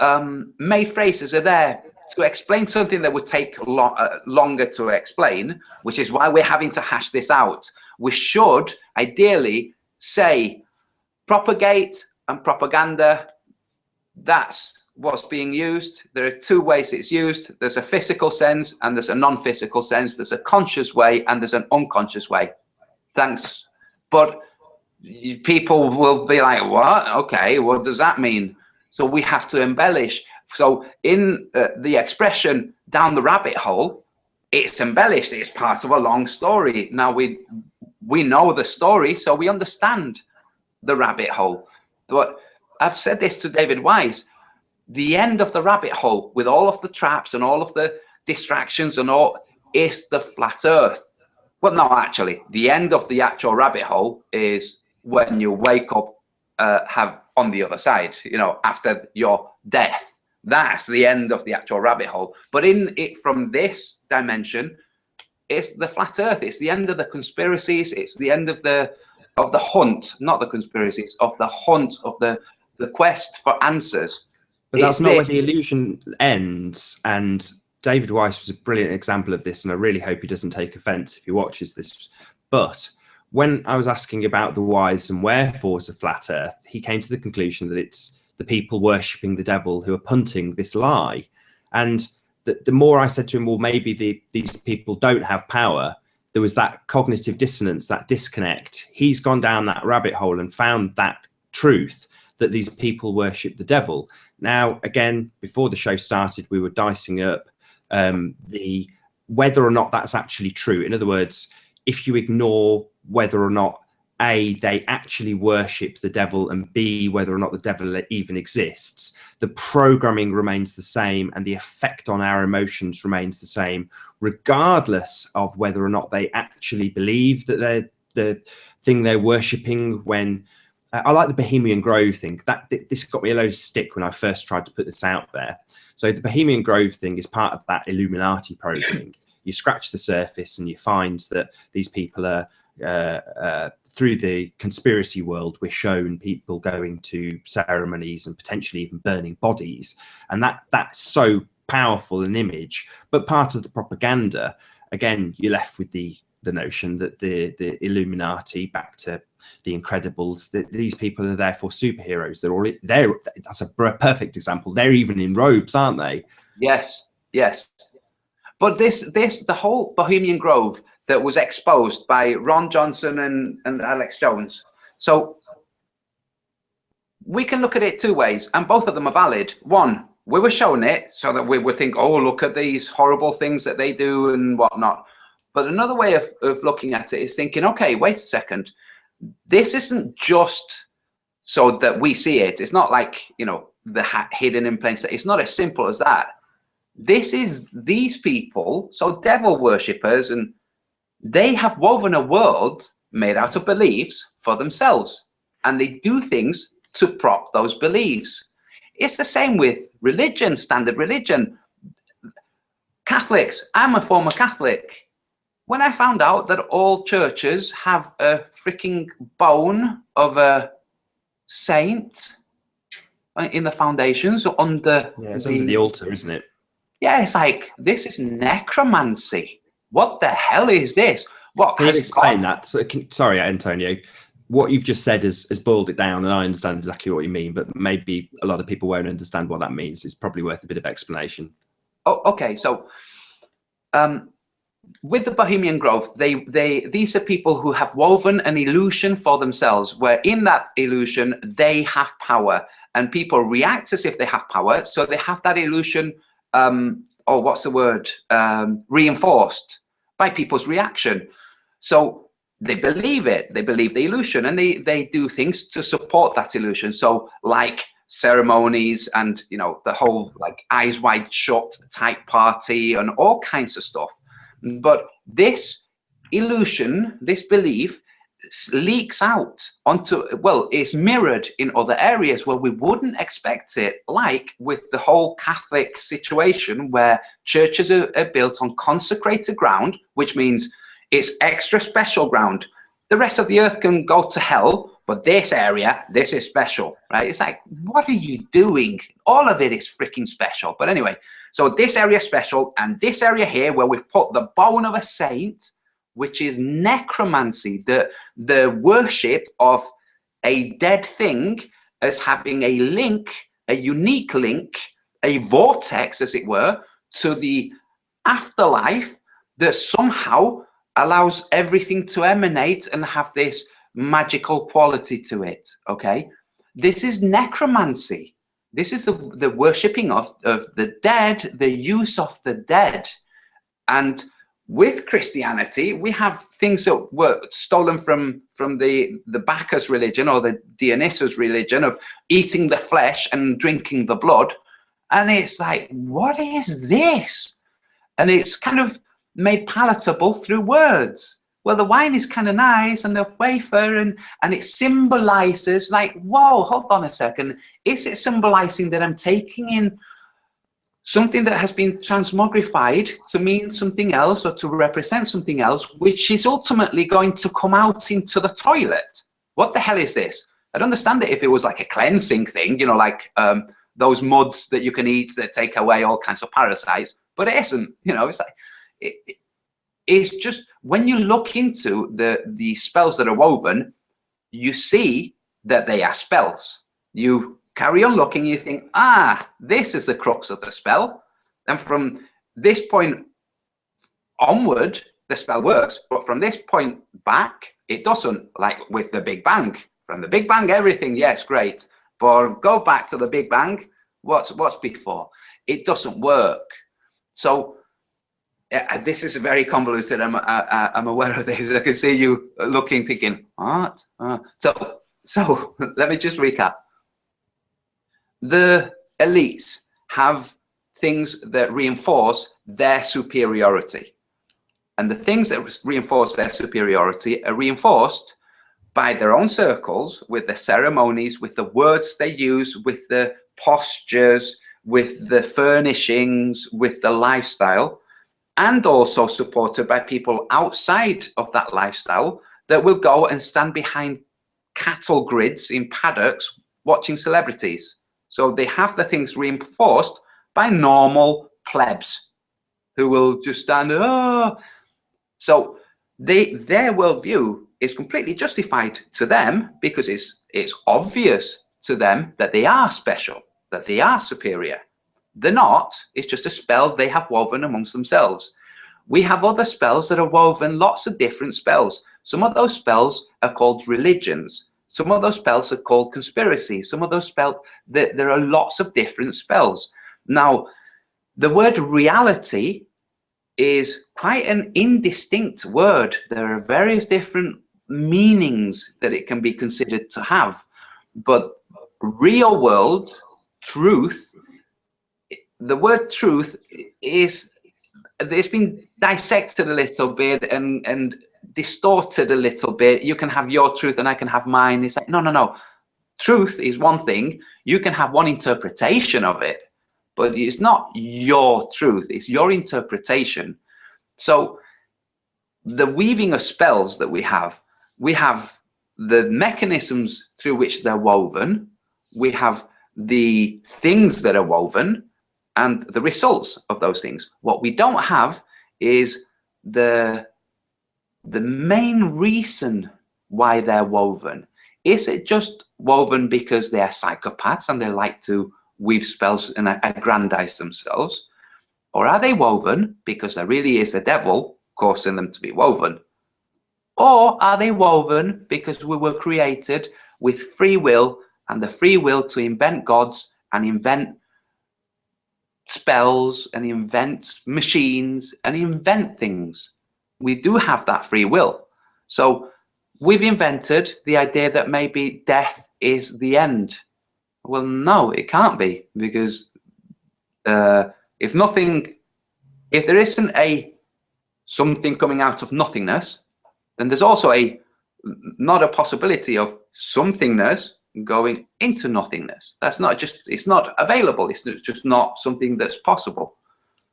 made phrases are there to explain something that would take longer to explain, which is why we're having to hash this out. We should ideally say propagate and propaganda. That's what's being used. There are two ways it's used. There's a physical sense and there's a non-physical sense. There's a conscious way and there's an unconscious way. Thanks. But people will be like, what? Okay, what does that mean? So we have to embellish. So in the expression down the rabbit hole, it's embellished. It's part of a long story. Now we know the story, so we understand the rabbit hole. But I've said this to David Wise, the end of the rabbit hole with all of the traps and all of the distractions and all is the flat earth. Well, no, actually, the end of the actual rabbit hole is when you wake up, have on the other side, you know, after your death. That's the end of the actual rabbit hole. But in it, from this dimension, it's the flat earth. It's the end of the conspiracies. It's the end of the hunt, not the conspiracies, of the hunt, of the quest for answers. But that's not where the illusion ends. And David Weiss was a brilliant example of this, and I really hope he doesn't take offense if he watches this. But when I was asking about the whys and wherefores of flat earth, he came to the conclusion that it's the people worshipping the devil who are punting this lie. And the more I said to him, well, maybe these people don't have power, there was that cognitive dissonance, that disconnect. He's gone down that rabbit hole and found that truth, that these people worship the devil. Now, again, before the show started, we were dicing up the whether or not that's actually true. In other words, if you ignore whether or not A, they actually worship the devil, and B, whether or not the devil even exists, the programming remains the same and the effect on our emotions remains the same, regardless of whether or not they actually believe that they're the thing they're worshipping. When I like the Bohemian Grove thing. This got me a load of stick when I first tried to put this out there. So the Bohemian Grove thing is part of that Illuminati programming. You scratch the surface and you find that these people are, through the conspiracy world, we're shown people going to ceremonies and potentially even burning bodies. And that's so powerful an image. But part of the propaganda, again, you're left with the notion that the Illuminati, back to the Incredibles, that these people are therefore superheroes. They're all there. That's a perfect example. They're even in robes, aren't they? Yes, yes. But the whole Bohemian Grove that was exposed by Ron Johnson and Alex Jones. So we can look at it two ways, and both of them are valid. One, we were shown it so that we would think, oh, look at these horrible things that they do and whatnot. But another way of looking at it is thinking, okay, wait a second. This isn't just so that we see it. It's not like, you know, the hidden in plain sight. It's not as simple as that. This is these people, so devil worshippers, and they have woven a world made out of beliefs for themselves. And they do things to prop those beliefs. It's the same with religion, standard religion. Catholics, I'm a former Catholic. When I found out that all churches have a freaking bone of a saint in the foundations under, it's under the altar, isn't it? Yeah, it's like, this is necromancy. What the hell is this? What can you explain that? So, sorry, Antonio. What you've just said has boiled it down, and I understand exactly what you mean, but maybe a lot of people won't understand what that means. It's probably worth a bit of explanation. Oh, okay. So, with the Bohemian Grove, these are people who have woven an illusion for themselves, where in that illusion they have power, and people react as if they have power. So they have that illusion, or what's the word, reinforced by people's reaction. So they believe it, they believe the illusion, and they do things to support that illusion. So like ceremonies and, you know, the whole like eyes wide shut type party and all kinds of stuff. But this illusion, this belief, leaks out onto, well, it's mirrored in other areas where we wouldn't expect it, like with the whole Catholic situation where churches are built on consecrated ground, which means it's extra special ground. The rest of the earth can go to hell, but this area, this is special, right? It's like, what are you doing? All of it is freaking special. But anyway, so this area is special, and this area here where we've put the bone of a saint, which is necromancy, the worship of a dead thing as having a link, a unique link, a vortex, as it were, to the afterlife that somehow allows everything to emanate and have this magical quality to it, okay? This is necromancy. This is the worshipping of the dead, the use of the dead. And with Christianity, we have things that were stolen from the Bacchus religion or the Dionysus religion of eating the flesh and drinking the blood. And it's like, what is this? And it's kind of made palatable through words. Well, the wine is kind of nice and the wafer, and it symbolizes, like, whoa, hold on a second. Is it symbolizing that I'm taking in something that has been transmogrified to mean something else or to represent something else, which is ultimately going to come out into the toilet? What the hell is this? I'd understand it if it was like a cleansing thing, you know, like those muds that you can eat that take away all kinds of parasites, but it isn't, you know. It's like, it's just, when you look into the spells that are woven, you see that they are spells. You carry on looking, you think, this is the crux of the spell. And from this point onward, the spell works. But from this point back, it doesn't, like with the Big Bang. From the Big Bang, everything, yes, great. But go back to the Big Bang, what's before? It doesn't work. So this is very convoluted. I'm aware of this. I can see you looking, thinking, what? So let me just recap. The elites have things that reinforce their superiority. And the things that reinforce their superiority are reinforced by their own circles, with the ceremonies, with the words they use, with the postures, with the furnishings, with the lifestyle, and also supported by people outside of that lifestyle that will go and stand behind cattle grids in paddocks watching celebrities. So they have the things reinforced by normal plebs who will just stand, So their worldview is completely justified to them, because it's obvious to them that they are special, that they are superior. They're not. It's just a spell they have woven amongst themselves. We have other spells that are woven, lots of different spells. Some of those spells are called religions. Some of those spells are called conspiracies. Some of those spells, there are lots of different spells. Now, the word reality is quite an indistinct word. There are various different meanings that it can be considered to have. But real world, truth, the word truth is, it's been dissected a little bit and distorted a little bit. You can have your truth and I can have mine. It's like, no. Truth is one thing. You can have one interpretation of it, but it's not your truth. It's your interpretation. So the weaving of spells that we have the mechanisms through which they're woven. We have the things that are woven and the results of those things. What we don't have is the main reason why they're woven. Is it just woven because they're psychopaths and they like to weave spells and aggrandize themselves? Or are they woven because there really is a devil causing them to be woven? Or are they woven because we were created with free will, and the free will to invent gods and invent spells and invent machines and invent things? We do have that free will. So we've invented the idea that maybe death is the end. Well, no, it can't be, because if there isn't something coming out of nothingness, then there's also not a possibility of somethingness going into nothingness. That's not just, it's not available. It's just not something that's possible.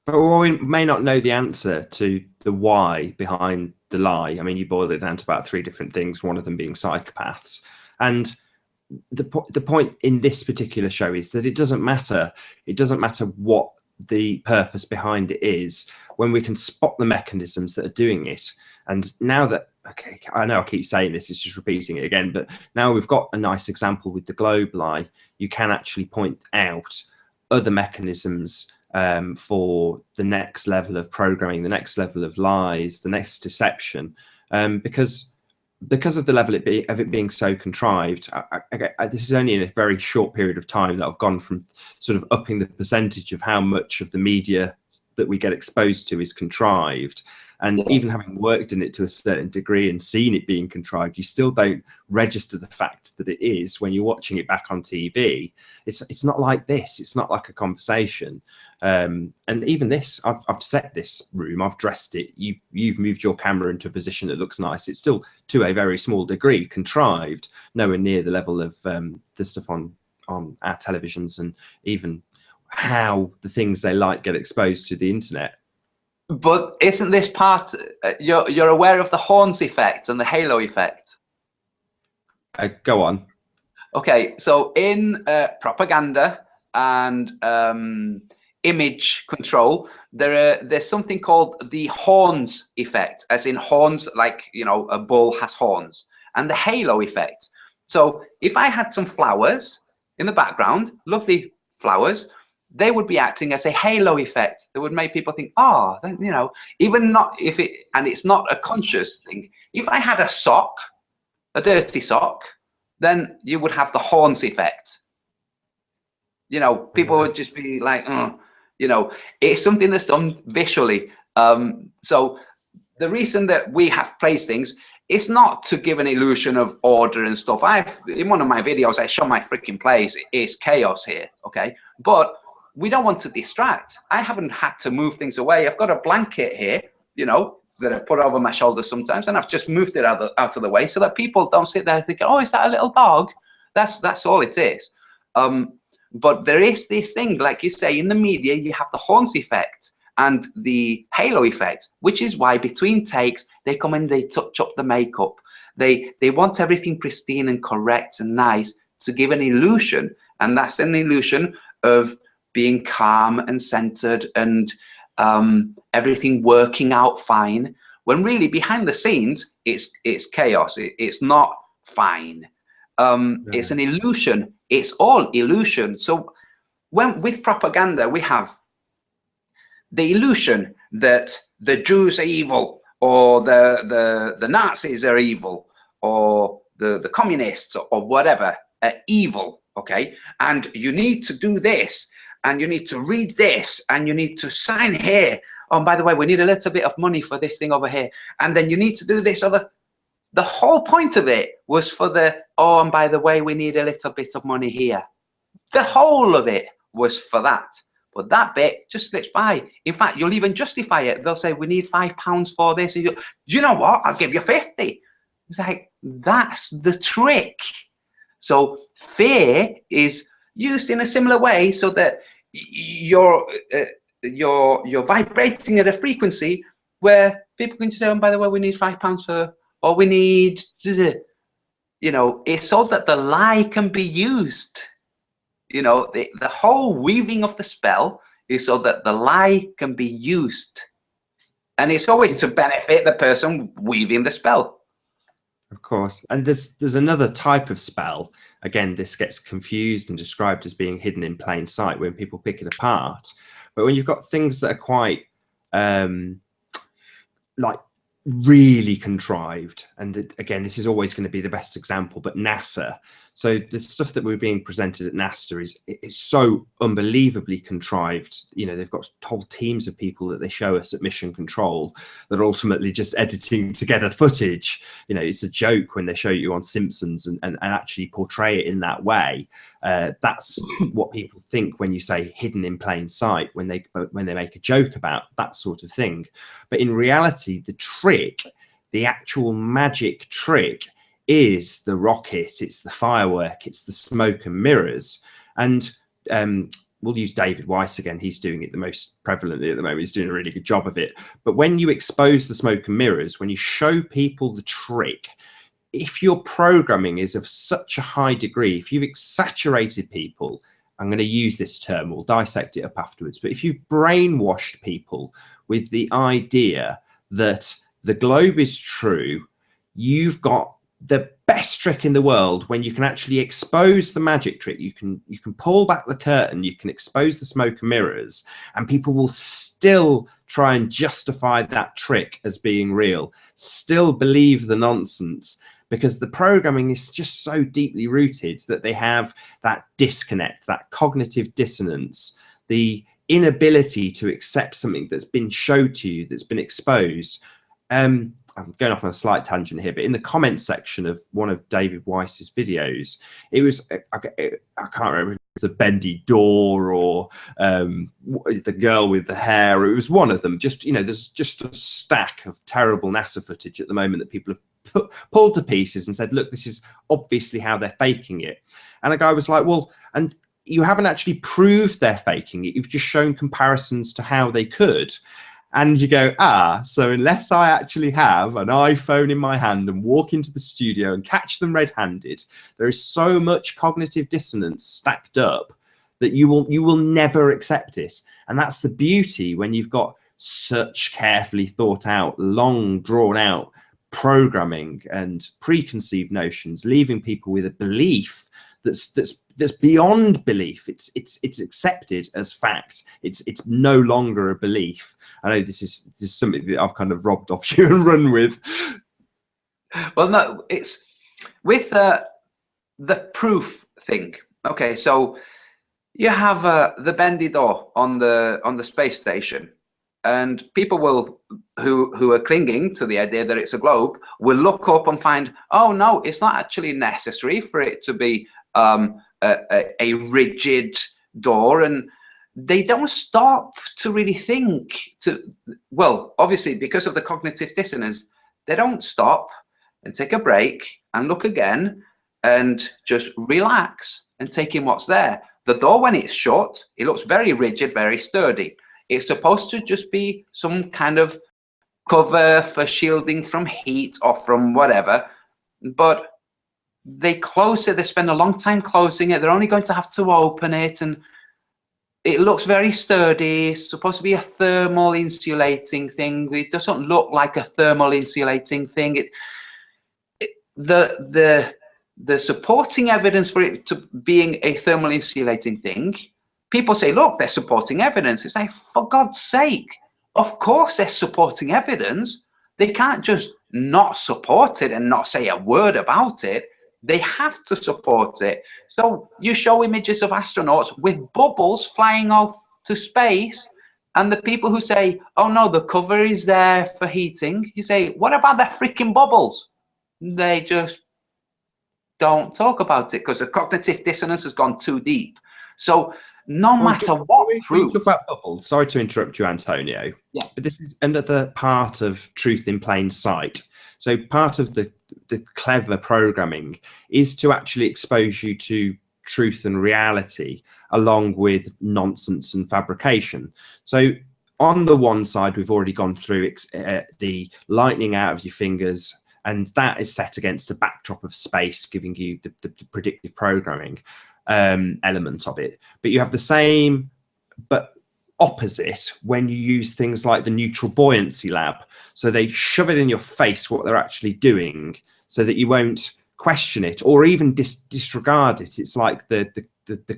But we may not know the answer to the why behind the lie. I mean, you boiled it down to about 3 different things, one of them being psychopaths. And the point in this particular show is that it doesn't matter. It doesn't matter what the purpose behind it is, when we can spot the mechanisms that are doing it. And now that, okay, I know I keep saying this, it's just repeating it again, but now we've got a nice example with the globe lie, you can actually point out other mechanisms for the next level of programming, the next level of lies, the next deception, because because of the level of it being so contrived, this is only in a very short period of time that I've gone from sort of upping the percentage of how much of the media that we get exposed to is contrived. And even having worked in it to a certain degree and seen it being contrived, you still don't register the fact that it is when you're watching it back on TV. It's not like this. It's not like a conversation. And even this, I've set this room, I've dressed it. You've moved your camera into a position that looks nice. It's still, to a very small degree, contrived, nowhere near the level of the stuff on our televisions and even how the things they like get exposed to the internet. But isn't this part, you're aware of the horns effect and the halo effect? Go on. Okay, so in propaganda and image control, there's something called the horns effect, as in horns, like, you know, a bull has horns, and the halo effect. So if I had some flowers in the background, lovely flowers, they would be acting as a halo effect that would make people think, oh, you know, even not if it, and it's not a conscious thing. If I had a sock, a dirty sock, then you would have the horns effect. You know, people would just be like, oh, you know, it's something that's done visually. So the reason that we have placed things, it's not to give an illusion of order and stuff. In one of my videos, I show my freaking place. It's chaos here, okay? But we don't want to distract. I haven't had to move things away. I've got a blanket here, you know, that I put over my shoulders sometimes, and I've just moved it out of the way so that people don't sit there thinking, oh, is that a little dog? That's all it is. But there is this thing, like you say, in the media, you have the horns effect and the halo effect, which is why between takes, they come in, they touch up the makeup. They want everything pristine and correct and nice to give an illusion. And that's an illusion of being calm and centered and everything working out fine, when really behind the scenes it's chaos. It's not fine. It's an illusion. It's all illusion. So when with propaganda we have the illusion that the Jews are evil, or the Nazis are evil, or the communists or whatever are evil, okay, and you need to do this, and you need to read this, and you need to sign here. Oh, and by the way, we need a little bit of money for this thing over here. And then you need to do this other. The whole point of it was for the, oh, and by the way, we need a little bit of money here. The whole of it was for that. But that bit just slips by. In fact, you'll even justify it. They'll say, we need £5 for this. And do you know what? I'll give you 50. It's like, that's the trick. So fear is used in a similar way so that you're vibrating at a frequency where people can just say, oh, by the way, we need £5 for, or we need, you know, it's so that the lie can be used. You know, the whole weaving of the spell is so that the lie can be used. And it's always to benefit the person weaving the spell. Of course. And there's another type of spell. Again, this gets confused and described as being hidden in plain sight when people pick it apart. But when you've got things that are quite like really contrived, and again, this is always going to be the best example, but NASA. So the stuff that we're being presented at NASA is so unbelievably contrived. You know, they've got whole teams of people that they show us at Mission Control that are ultimately just editing together footage. You know, it's a joke when they show you on Simpsons and actually portray it in that way. That's what people think when you say hidden in plain sight, when they make a joke about that sort of thing. But in reality, the trick, the actual magic trick, is the rocket, it's the firework, it's the smoke and mirrors. And we'll use David Weiss again. He's doing it the most prevalently at the moment. He's doing a really good job of it. But when you expose the smoke and mirrors, when you show people the trick, if your programming is of such a high degree, if you've saturated people, I'm going to use this term, we'll dissect it up afterwards, but if you've brainwashed people with the idea that the globe is true, you've got the best trick in the world, when you can actually expose the magic trick, you can pull back the curtain, you can expose the smoke and mirrors, and people will still try and justify that trick as being real, still believe the nonsense, because the programming is just so deeply rooted that they have that disconnect, that cognitive dissonance, the inability to accept something that's been showed to you, that's been exposed. I'm going off on a slight tangent here, but in the comments section of one of David Weiss's videos, it was, I can't remember if it was the bendy door or the girl with the hair. It was one of them. Just, you know, there's just a stack of terrible NASA footage at the moment that people have pulled to pieces and said, look, this is obviously how they're faking it. And a guy was like, well, and you haven't actually proved they're faking it. You've just shown comparisons to how they could. And you go, so unless I actually have an iPhone in my hand and walk into the studio and catch them red-handed, there is so much cognitive dissonance stacked up that you will never accept it. And that's the beauty when you've got such carefully thought out, long drawn out programming and preconceived notions, leaving people with a belief that's beyond belief. It's accepted as fact. It's no longer a belief. I know this is something that I've kind of robbed off you and run with. Well, no, it's with the proof thing. Okay, so you have the bendy door on the space station, and people will who are clinging to the idea that it's a globe will look up and find, oh no, it's not actually necessary for it to be a rigid door, and they don't stop to really think. Well, obviously, because of the cognitive dissonance, they don't stop and take a break and look again and just relax and take in what's there. The door, when it's shut, it looks very rigid, very sturdy. It's supposed to just be some kind of cover for shielding from heat or from whatever, but they close it, they spend a long time closing it, they're only going to have to open it, and it looks very sturdy. It's supposed to be a thermal insulating thing. It doesn't look like a thermal insulating thing. The supporting evidence for it to being a thermal insulating thing, people say, look, they're supporting evidence. It's like, for God's sake, of course they're supporting evidence. They can't just not support it and not say a word about it. They have to support it. So you show images of astronauts with bubbles flying off to space, and the people who say, oh no, the cover is there for heating, you say, what about the freaking bubbles? They just don't talk about it because the cognitive dissonance has gone too deep. So no matter what proof. Talk about bubbles. Sorry to interrupt you, Antonio. Yeah. But this is another part of truth in plain sight. So part of the clever programming is to actually expose you to truth and reality along with nonsense and fabrication. So on the one side, we've already gone through the lightning out of your fingers, and that is set against a backdrop of space, giving you the predictive programming element of it. But you have the same but opposite when you use things like the neutral buoyancy lab. So they shove it in your face what they're actually doing so that you won't question it or even disregard it. It's like the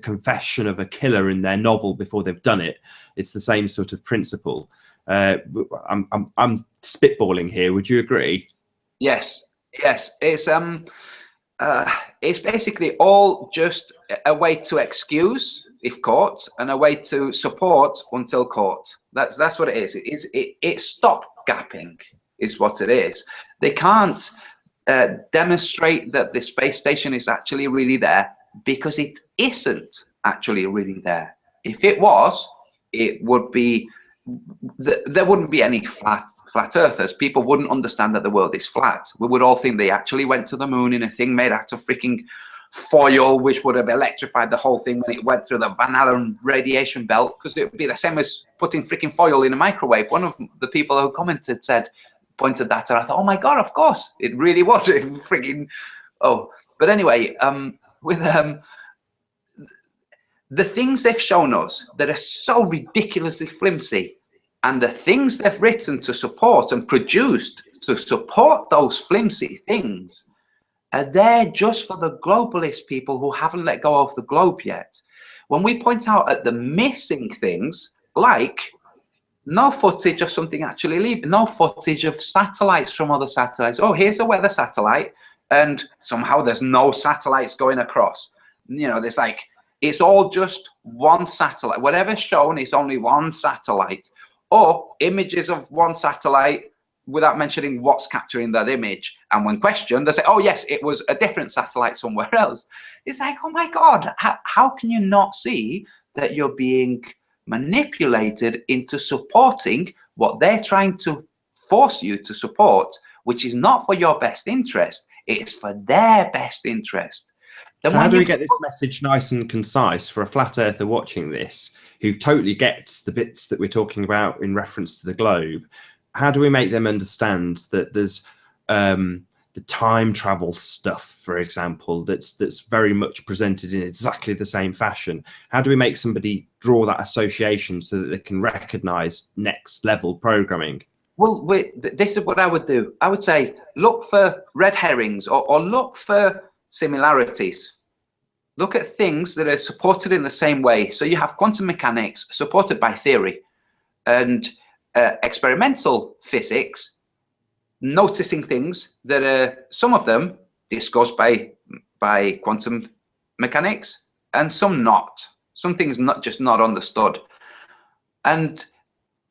confession of a killer in their novel before they've done it. It's the same sort of principle. I'm spitballing here. Would you agree? Yes. It's basically all just a way to excuse if caught and a way to support until caught. That's what it is. It's stopgapping is what it is. They can't demonstrate that the space station is actually really there because it isn't actually really there. If it was, it would be, there wouldn't be any flat earthers. People wouldn't understand that the world is flat. We would all think they actually went to the moon in a thing made out of freaking foil, which would have electrified the whole thing when it went through the Van Allen radiation belt, because it would be the same as putting freaking foil in a microwave. One of the people who commented pointed that out. I thought, oh my God, of course, it really was. It freaking, oh. But anyway, with the things they've shown us that are so ridiculously flimsy, and the things they've written to support and produced to support those flimsy things are there just for the globalist people who haven't let go of the globe yet. When we point out at the missing things, like no footage of something actually leaving, no footage of satellites from other satellites. Oh, here's a weather satellite, and somehow there's no satellites going across. You know, there's like, it's all just one satellite. Whatever's shown is only one satellite, or images of one satellite without mentioning what's capturing that image. And when questioned, they say, oh yes, it was a different satellite somewhere else. It's like, oh my God, how can you not see that you're being manipulated into supporting what they're trying to force you to support, which is not for your best interest, it's for their best interest. Then so how do we get this message nice and concise for a flat earther watching this, who totally gets the bits that we're talking about in reference to the globe? How do we make them understand that there's the time travel stuff, for example, that's very much presented in exactly the same fashion? How do we make somebody draw that association so that they can recognize next level programming? Well, this is what I would do. I would say, look for red herrings, or look for similarities. Look at things that are supported in the same way. So you have quantum mechanics supported by theory, and experimental physics, noticing things that are, some of them discussed by quantum mechanics and some not. Some things not understood. And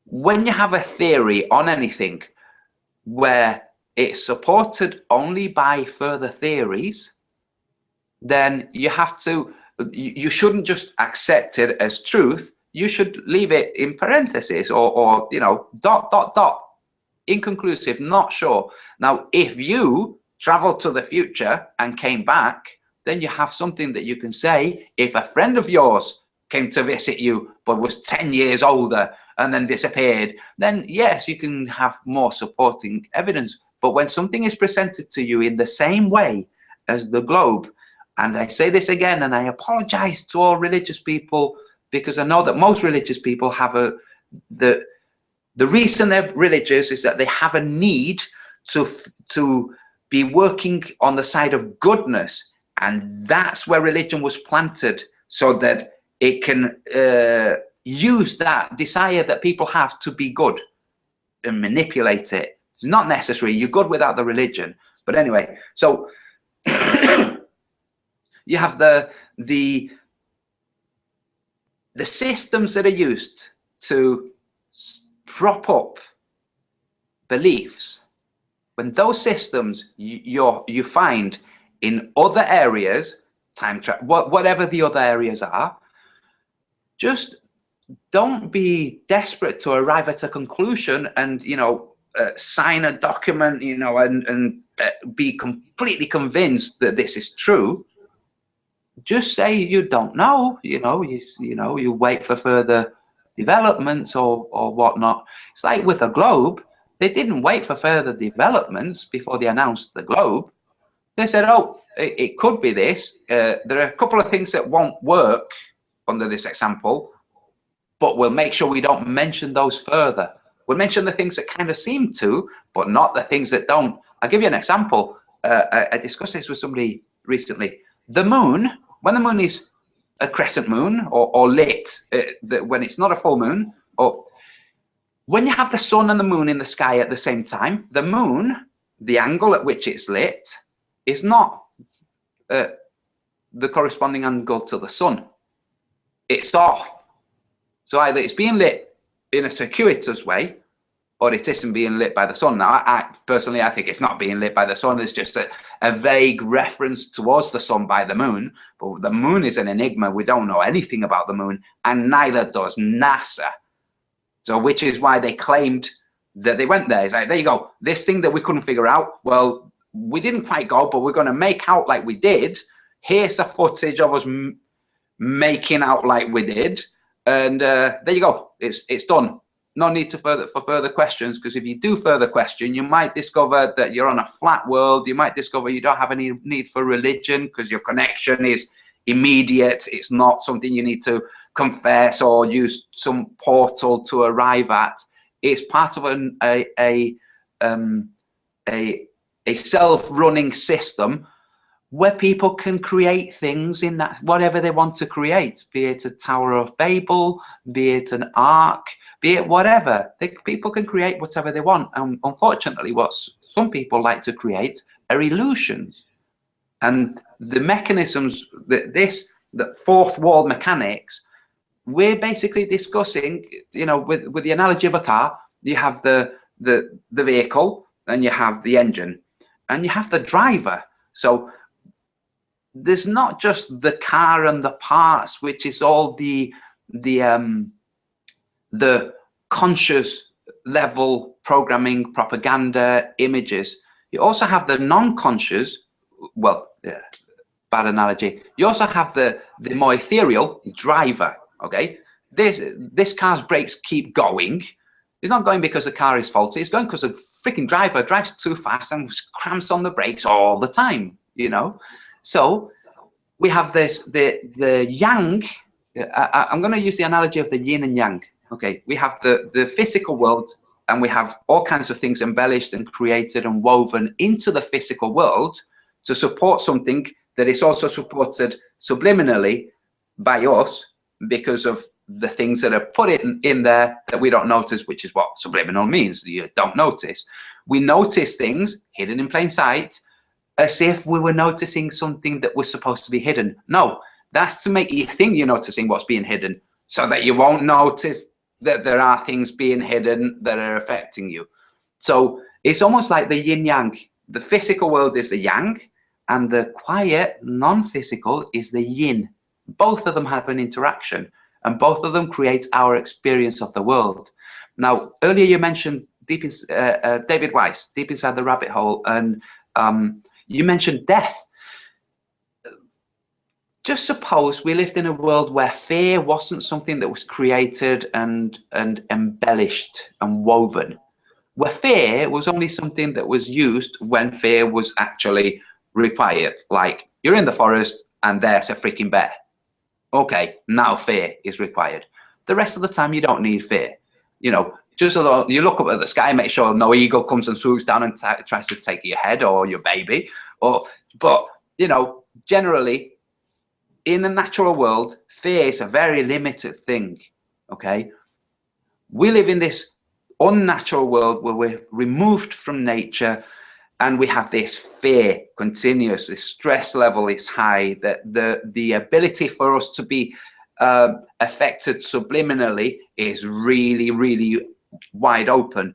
when you have a theory on anything where it's supported only by further theories, then you have to, you shouldn't just accept it as truth. You should leave it in parentheses, or you know, ... inconclusive, not sure. Now, if you traveled to the future and came back, then you have something that you can say. If a friend of yours came to visit you but was 10 years older and then disappeared, then yes, you can have more supporting evidence. But when something is presented to you in the same way as the globe, and I say this again, and I apologize to all religious people, because I know that most religious people have the reason they're religious is that they have a need to be working on the side of goodness, and that's where religion was planted, so that it can use that desire that people have to be good and manipulate it. It's not necessary. You're good without the religion. But anyway, so you have the systems that are used to prop up beliefs. When those systems you find in other areas, time travel, whatever the other areas are, just don't be desperate to arrive at a conclusion and, you know, sign a document, you know, and be completely convinced that this is true. Just say you don't know, you know, you wait for further developments or whatnot. It's like with the globe, they didn't wait for further developments before they announced the globe. They said, oh, it could be this. There are a couple of things that won't work under this example, but we'll make sure we don't mention those further. We'll mention the things that kind of seem to, but not the things that don't. I'll give you an example. I discussed this with somebody recently. The moon, when the moon is a crescent moon or lit, when it's not a full moon, or when you have the sun and the moon in the sky at the same time, the moon, the angle at which it's lit, is not the corresponding angle to the sun. It's off. So either it's being lit in a circuitous way, or it isn't being lit by the sun. Now, I personally think it's not being lit by the sun. It's just a vague reference towards the sun by the moon. But the moon is an enigma. We don't know anything about the moon, and neither does NASA. So, which is why they claimed that they went there. It's like, there you go. This thing that we couldn't figure out, well, we didn't quite go, but we're going to make out like we did. Here's the footage of us making out like we did. And there you go. It's done. No need for further questions, because if you do further question, you might discover that you're on a flat world. You might discover you don't have any need for religion because your connection is immediate. It's not something you need to confess or use some portal to arrive at. It's part of a self-running system where people can create things in that, whatever they want to create, be it a Tower of Babel, be it an ark, be it whatever. People can create whatever they want. And unfortunately, what some people like to create are illusions. And the mechanisms, the fourth wall mechanics, we're basically discussing, you know, with the analogy of a car, you have the vehicle, and you have the engine, and you have the driver. So there's not just the car and the parts, which is all the conscious level programming, propaganda, images. You also have the non-conscious, well, yeah, bad analogy. You also have the more ethereal driver. Okay, this car's brakes keep going. It's not going because the car is faulty. It's going because the freaking driver drives too fast and cramps on the brakes all the time. You know, so we have this the yang. I'm going to use the analogy of the yin and yang. Okay, we have the physical world, and we have all kinds of things embellished and created and woven into the physical world to support something that is also supported subliminally by us, because of the things that are put in there that we don't notice, which is what subliminal means. You don't notice. We notice things hidden in plain sight as if we were noticing something that was supposed to be hidden. No, that's to make you think you're noticing what's being hidden, so that you won't notice that there are things being hidden that are affecting you. So it's almost like the yin yang. The physical world is the yang, and the quiet, non-physical is the yin. Both of them have an interaction, and both of them create our experience of the world. Now, earlier you mentioned David Weiss, Deep Inside the Rabbit Hole, and you mentioned death. Just suppose we lived in a world where fear wasn't something that was created and embellished and woven, where fear was only something that was used when fear was actually required. Like, you're in the forest and there's a freaking bear. Okay, now fear is required. The rest of the time, you don't need fear. You know, just you look up at the sky, make sure no eagle comes and swoops down and tries to take your head or your baby. But you know, generally, in the natural world, fear is a very limited thing. Okay, we live in this unnatural world where we're removed from nature, and we have this fear continuous. This stress level is high. That the ability for us to be affected subliminally is really, really wide open.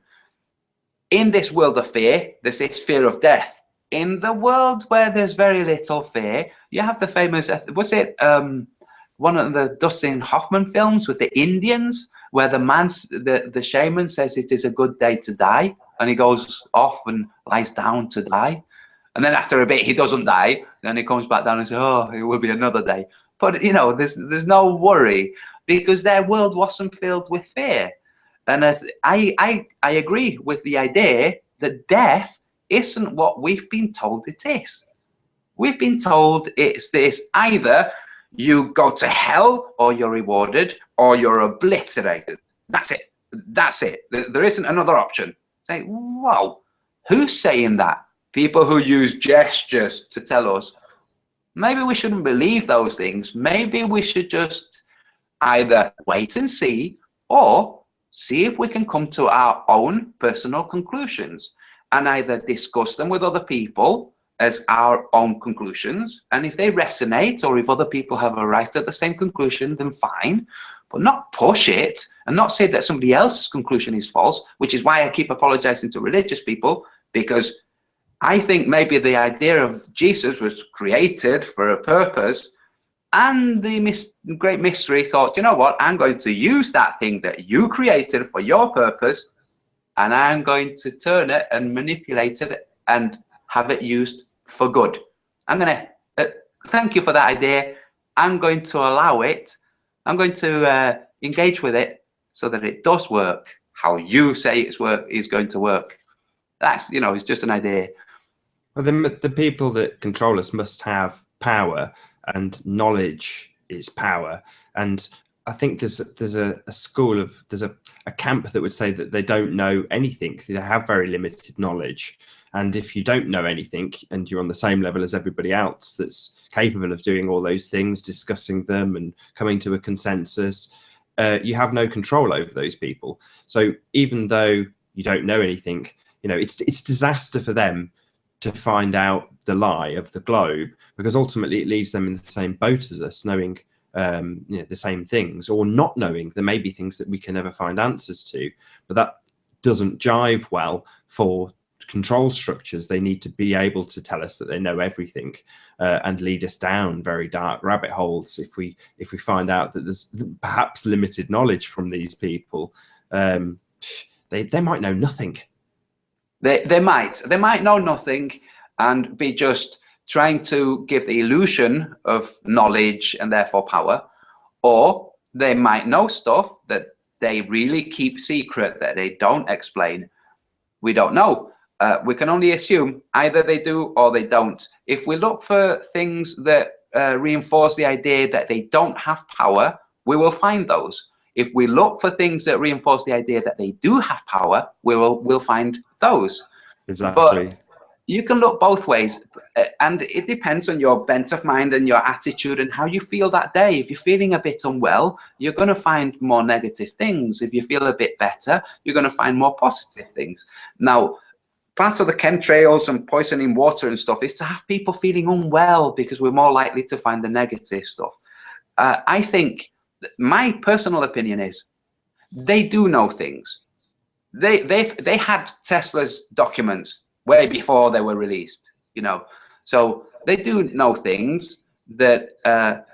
In this world of fear, there's this fear of death. In the world where there's very little fear, you have the famous, was it one of the Dustin Hoffman films with the Indians, where the shaman says it is a good day to die, and he goes off and lies down to die, and then after a bit he doesn't die, then he comes back down and says, oh, it will be another day. But you know, there's no worry, because their world wasn't filled with fear. And I agree with the idea that death isn't what we've been told it is. We've been told it's this: either you go to hell, or you're rewarded, or you're obliterated. That's it. That's it. There isn't another option. Say, wow, who's saying that? People who use gestures to tell us. Maybe we shouldn't believe those things. Maybe we should just either wait and see, or see if we can come to our own personal conclusions, and either discuss them with other people as our own conclusions. And if they resonate, or if other people have arrived at the same conclusion, then fine. But not push it, and not say that somebody else's conclusion is false, which is why I keep apologizing to religious people, because I think maybe the idea of Jesus was created for a purpose, and the great mystery thought, you know what, I'm going to use that thing that you created for your purpose, and I'm going to turn it and manipulate it and have it used for good. I'm going to thank you for that idea. I'm going to allow it. I'm going to engage with it so that it does work how you say it's going to work. That's, you know, it's just an idea. Well, the people that control us must have power, and knowledge is power. And I think there's a school of, there's a camp that would say that they don't know anything. They have very limited knowledge. And if you don't know anything and you're on the same level as everybody else that's capable of doing all those things, discussing them and coming to a consensus, you have no control over those people. So even though you don't know anything, it's disaster for them to find out the lie of the globe, because ultimately it leaves them in the same boat as us, knowing the same things, or not knowing. There may be things that we can never find answers to, but that doesn't jive well for control structures. They need to be able to tell us that they know everything, and lead us down very dark rabbit holes if we find out that there's perhaps limited knowledge from these people. They might know nothing. They might know nothing and be just trying to give the illusion of knowledge and therefore power, or they might know stuff that they really keep secret, that they don't explain. We don't know. We can only assume either they do or they don't. If we look for things that reinforce the idea that they don't have power, we will find those. If we look for things that reinforce the idea that they do have power, we'll find those. Exactly. But you can look both ways, and it depends on your bent of mind and your attitude and how you feel that day. If you're feeling a bit unwell, you're going to find more negative things. If you feel a bit better, you're going to find more positive things. Now, part of the chemtrails and poisoning water and stuff is to have people feeling unwell, because we're more likely to find the negative stuff. I think my personal opinion is they do know things. They had Tesla's documents way before they were released, so they do know things that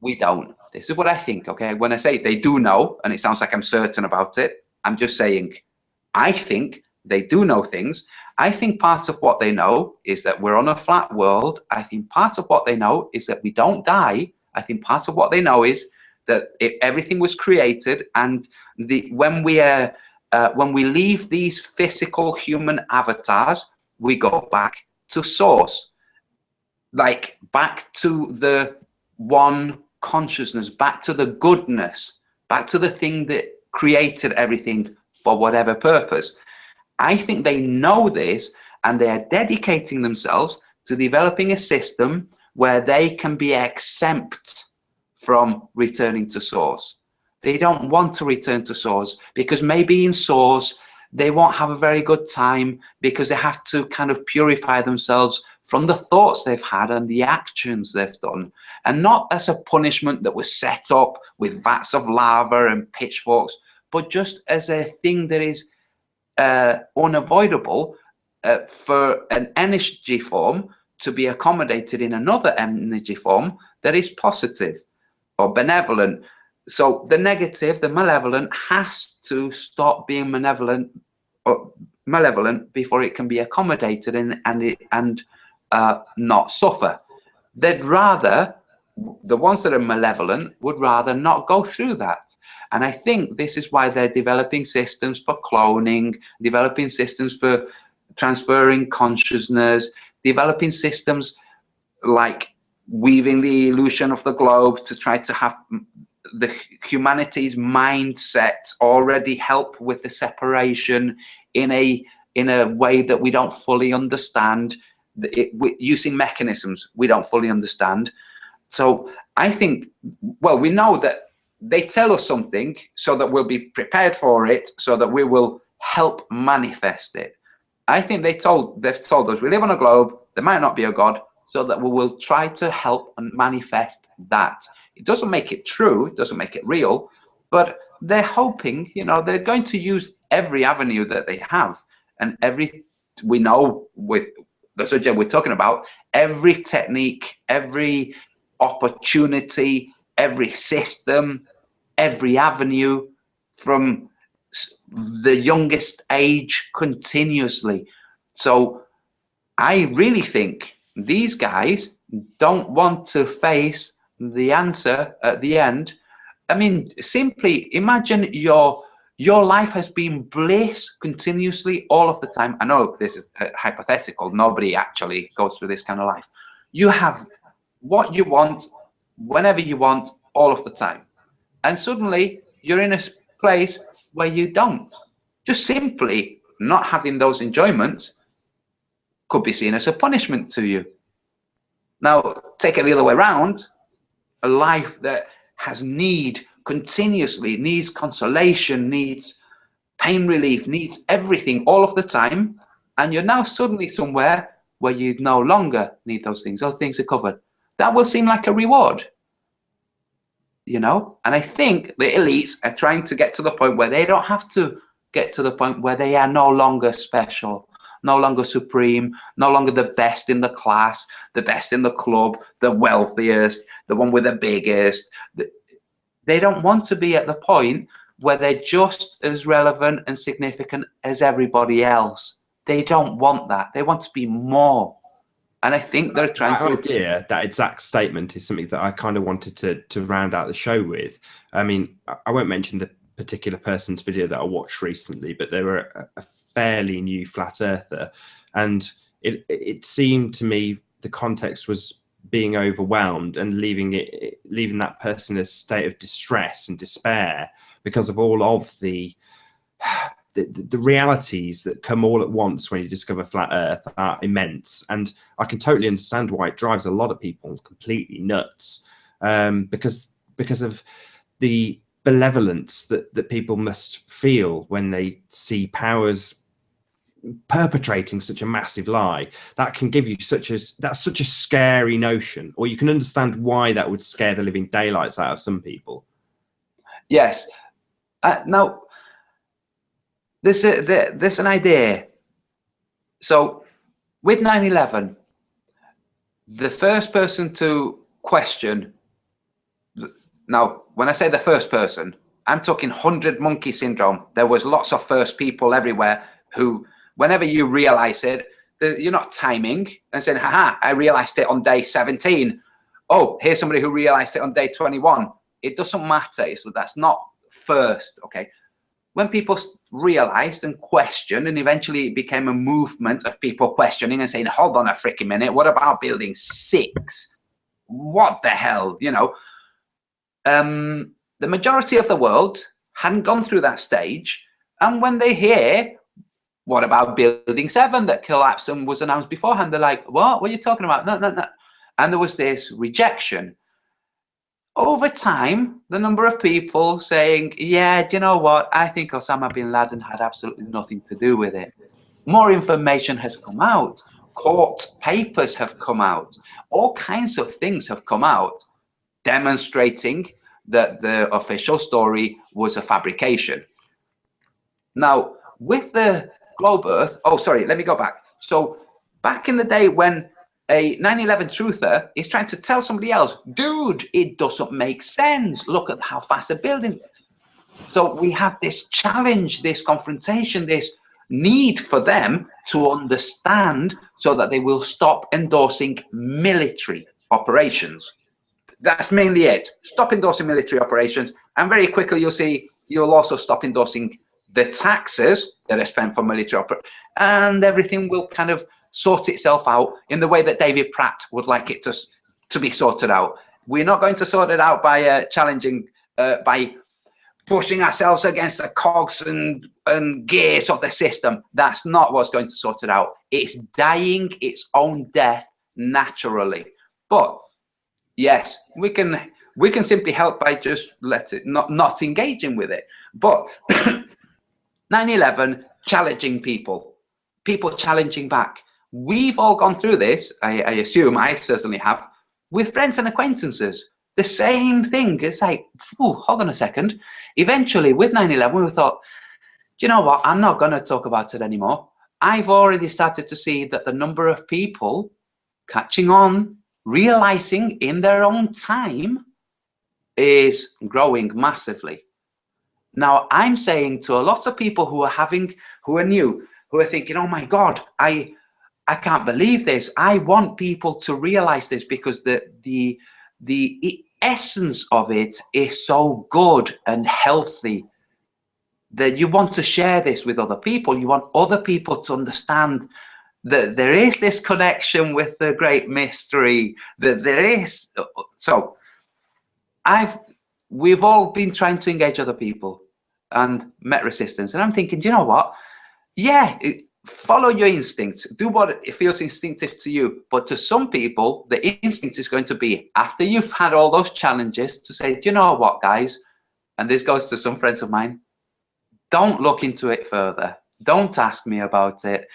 we don't. This is what I think. Okay, when I say they do know, and it sounds like I'm certain about it, I'm just saying I think they do know things. I think part of what they know is that we're on a flat world. I think part of what they know is that we don't die. I think part of what they know is that everything was created, and when we leave these physical human avatars, we go back to source, like back to the one consciousness, back to the goodness, back to the thing that created everything for whatever purpose. I think they know this, and they are dedicating themselves to developing a system where they can be exempt from returning to source. They don't want to return to source because maybe in source they won't have a very good time, because they have to kind of purify themselves from the thoughts they've had and the actions they've done, and not as a punishment that was set up with vats of lava and pitchforks, but just as a thing that is unavoidable for an energy form to be accommodated in another energy form that is positive or benevolent. So the negative, the malevolent, has to stop being malevolent before it can be accommodated and not suffer. They'd rather, the ones that are malevolent would rather not go through that. And I think this is why they're developing systems for cloning, developing systems for transferring consciousness, developing systems like weaving the illusion of the globe to try to have the humanity's mindset already help with the separation in a way that we don't fully understand, using mechanisms we don't fully understand. So I think, well, we know that they tell us something so that we'll be prepared for it, so that we will help manifest it. I think they've told us we live on a globe, there might not be a God, so that we will try to help and manifest that. It doesn't make it true, it doesn't make it real, but they're hoping, they're going to use every avenue that they have, and we know with the subject we're talking about, every technique, every opportunity, every system, every avenue from the youngest age continuously. So I really think these guys don't want to face the answer at the end. I mean, simply imagine your life has been bliss continuously all of the time. I know this is hypothetical. Nobody actually goes through this kind of life. You have what you want, whenever you want, all of the time. And suddenly you're in a place where you don't. Just simply not having those enjoyments could be seen as a punishment to you. Now, take it the other way around. A life that has need continuously, needs consolation, needs pain relief, needs everything all of the time, and you're now suddenly somewhere where you no longer need those things. Those things are covered. That will seem like a reward, you know? And I think the elites are trying to get to the point where they don't have to get to the point where they are no longer special, no longer supreme, no longer the best in the class, the best in the club, the wealthiest, the one with the biggest. They don't want to be at the point where they're just as relevant and significant as everybody else. They don't want that. They want to be more. And I think they're trying that idea, that exact statement is something that I kind of wanted to round out the show with. I mean, I won't mention the particular person's video that I watched recently, but they were a fairly new flat earther, and it seemed to me the context was being overwhelmed and leaving that person in a state of distress and despair because of all of the realities that come all at once when you discover flat earth are immense. And I can totally understand why it drives a lot of people completely nuts, because of the benevolence that people must feel when they see powers perpetrating such a massive lie. That can give you that's such a scary notion, or you can understand why that would scare the living daylights out of some people. Yes. Now, there's an idea. So with 9/11, the first person to question, now when I say the first person, I'm talking 100 monkey syndrome. There was lots of first people everywhere who, whenever you realize it, you're not timing and saying, haha, I realized it on day 17. Oh, here's somebody who realized it on day 21. It doesn't matter. So that's not first, okay? When people realized and questioned, and eventually it became a movement of people questioning and saying, hold on a freaking minute, what about building 6? What the hell, you know? The majority of the world hadn't gone through that stage. And when they hear, what about building 7 that collapsed and was announced beforehand, they're like, what are you talking about? No. And there was this rejection. Over time, the number of people saying, yeah, do you know what? I think Osama bin Laden had absolutely nothing to do with it. More information has come out. Court papers have come out. All kinds of things have come out demonstrating that the official story was a fabrication. Now, with the globe Earth, oh, sorry, let me go back. So back in the day when a 9/11 truther is trying to tell somebody else, dude, it doesn't make sense. Look at how fast they're building. So we have this challenge, this confrontation, this need for them to understand so that they will stop endorsing military operations. That's mainly it. Stop endorsing military operations. And very quickly, you'll see, you'll also stop endorsing the taxes that are spent for military operations. And everything will kind of sort itself out in the way that David Pratt would like it to be sorted out. We're not going to sort it out by challenging, by pushing ourselves against the cogs and gears of the system. That's not what's going to sort it out. It's dying its own death naturally. But yes, we can simply help by just not engaging with it. But 9/11 challenging people challenging back. We've all gone through this, I assume, I certainly have, with friends and acquaintances. The same thing. It's like, oh, hold on a second. Eventually, with 9/11, we thought, you know what? I'm not going to talk about it anymore. I've already started to see that the number of people catching on, realizing in their own time, is growing massively. Now, I'm saying to a lot of people who are new, who are thinking, oh my God, I can't believe this. I want people to realize this because the essence of it is so good and healthy that you want to share this with other people. You want other people to understand that there is this connection with the great mystery, that there is. So we've all been trying to engage other people and met resistance. And I'm thinking, do you know what? Yeah, follow your instinct. Do what it feels instinctive to you. But to some people, the instinct is going to be, after you've had all those challenges, to say, do you know what, guys? And this goes to some friends of mine. Don't look into it further. Don't ask me about it.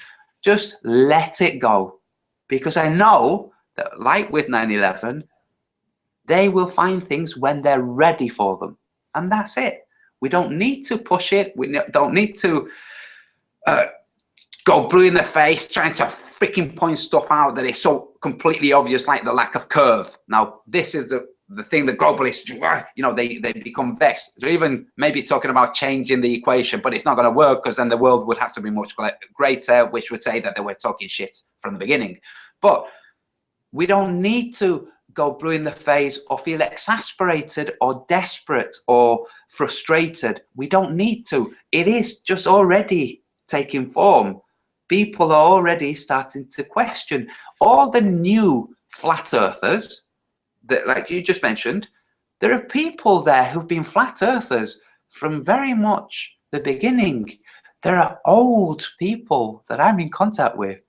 Just let it go. Because I know that, like with 9/11, they will find things when they're ready for them. And that's it. We don't need to push it. We don't need to go blue in the face trying to freaking point stuff out that is so completely obvious, like the lack of curve. Now, this is the thing that globalists, you know, they become vexed. They're even maybe talking about changing the equation, but it's not going to work, because then the world would have to be much greater, which would say that they were talking shit from the beginning. But we don't need to go blue in the face or feel exasperated or desperate or frustrated. We don't need to. It is just already taking form. People are already starting to question. All the new flat earthers that, like you just mentioned, there are people there who've been flat earthers from very much the beginning. There are old people that I'm in contact with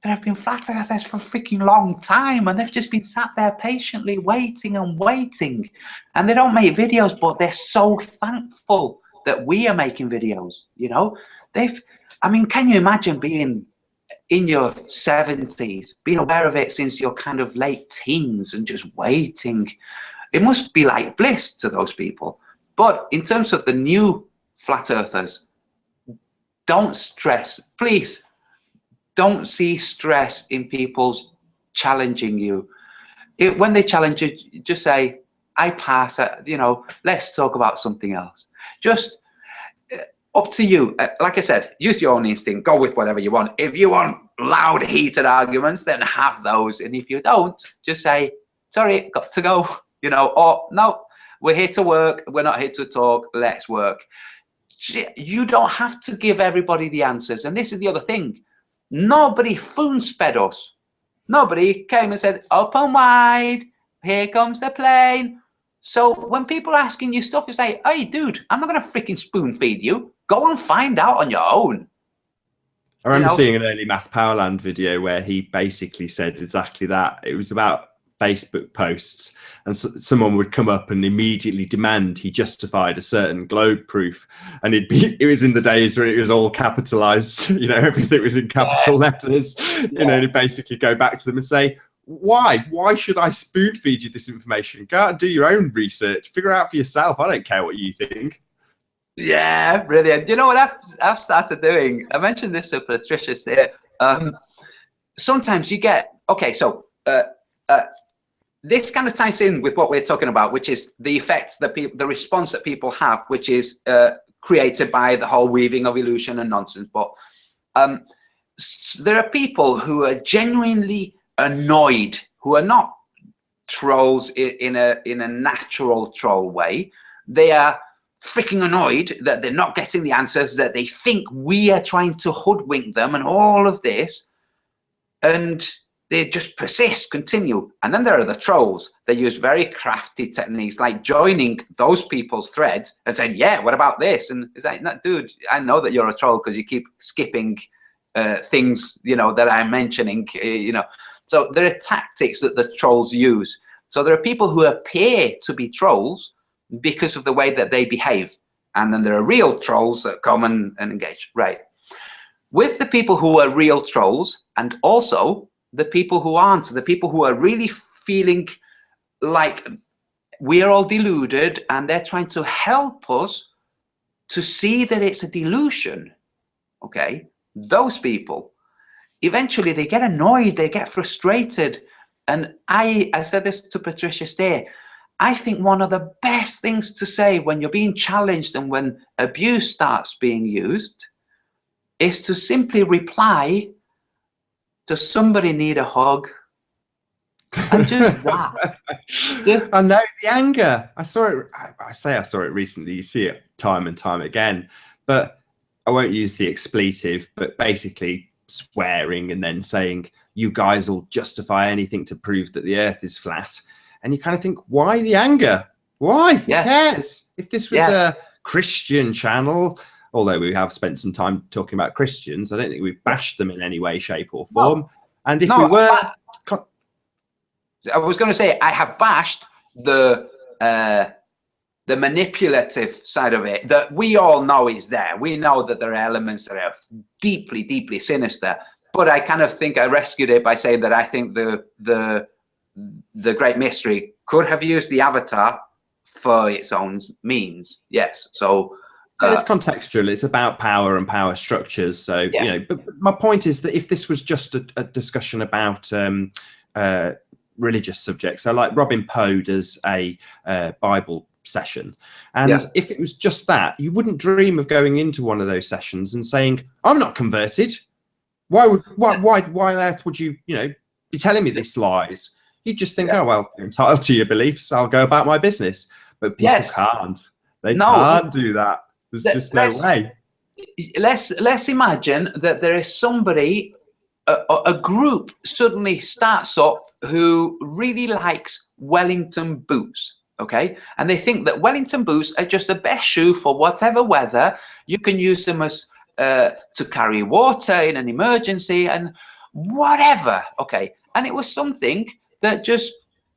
that have been flat earthers for a freaking long time, and they've just been sat there patiently waiting and waiting. And they don't make videos, but they're so thankful that we are making videos, you know? I mean, can you imagine being in your 70s, being aware of it since your kind of late teens and just waiting? It must be like bliss to those people. But in terms of the new flat earthers, don't stress, please. Don't see stress in people's challenging you. When they challenge you, just say, I pass, you know, let's talk about something else. Just up to you. Like I said, use your own instinct. Go with whatever you want. If you want loud, heated arguments, then have those. And if you don't, just say, sorry, got to go. You know, or no, we're here to work. We're not here to talk. Let's work. You don't have to give everybody the answers. And this is the other thing. Nobody spoon-fed us. Nobody came and said, open wide, here comes the plane. So when people are asking you stuff, you say, hey, dude, I'm not going to freaking spoon-feed you. Go and find out on your own. I remember seeing an early Math Powerland video where he basically said exactly that. It was about Facebook posts, and someone would come up and immediately demand he justified a certain globe proof, and it was in the days where it was all capitalized, you know, everything was in capital letters, you know, and he'd basically go back to them and say, why should I spoon feed you this information? Go out and do your own research, figure it out for yourself. I don't care what you think. Yeah, brilliant. You know what I've started doing? I mentioned this to Patricia here. Sometimes you get, okay, so this kind of ties in with what we're talking about, which is the effects that the response that people have, which is created by the whole weaving of illusion and nonsense. But there are people who are genuinely annoyed, who are not trolls in a natural troll way. They are freaking annoyed that they're not getting the answers, that they think we are trying to hoodwink them and all of this. And they just persist, continue. And then there are the trolls. They use very crafty techniques, like joining those people's threads and saying, yeah, what about this? And it's like, no, dude, I know that you're a troll because you keep skipping things, you know, that I'm mentioning, you know. So there are tactics that the trolls use. So there are people who appear to be trolls because of the way that they behave. And then there are real trolls that come and engage. Right. With the people who are real trolls, and also the people who aren't, the people who are really feeling like we are all deluded, and they're trying to help us to see that it's a delusion. Okay. Those people, eventually they get annoyed, they get frustrated. And I said this to Patricia Steer, I think one of the best things to say when you're being challenged and when abuse starts being used is to simply reply, does somebody need a hug? And just that. I know the anger. I saw it. I saw it recently. You see it time and time again. But I won't use the expletive, but basically swearing and then saying, you guys will justify anything to prove that the earth is flat. And you kind of think, why the anger? Why? Who cares? If this was a Christian channel although we have spent some time talking about Christians, I don't think we've bashed them in any way, shape, or form. No. And if we were, I was going to say, I have bashed the manipulative side of it that we all know is there. We know that there are elements that are deeply, deeply sinister. But I kind of think I rescued it by saying that I think the Great Mystery could have used the avatar for its own means. Yes. So it's contextual. It's about power and power structures. So you know, but my point is that if this was just a discussion about religious subjects, so like Robin Poe does a Bible session, and if it was just that, you wouldn't dream of going into one of those sessions and saying, "I'm not converted. Why on earth would you be telling me these lies?" You'd just think, "Oh well, you're entitled to your beliefs. I'll go about my business." But people can't. They can't do that. There's just no way. Let's imagine that there is somebody, a group suddenly starts up who really likes Wellington boots. Okay, and they think that Wellington boots are just the best shoe for whatever weather. You can use them as to carry water in an emergency and whatever. Okay, and it was something that just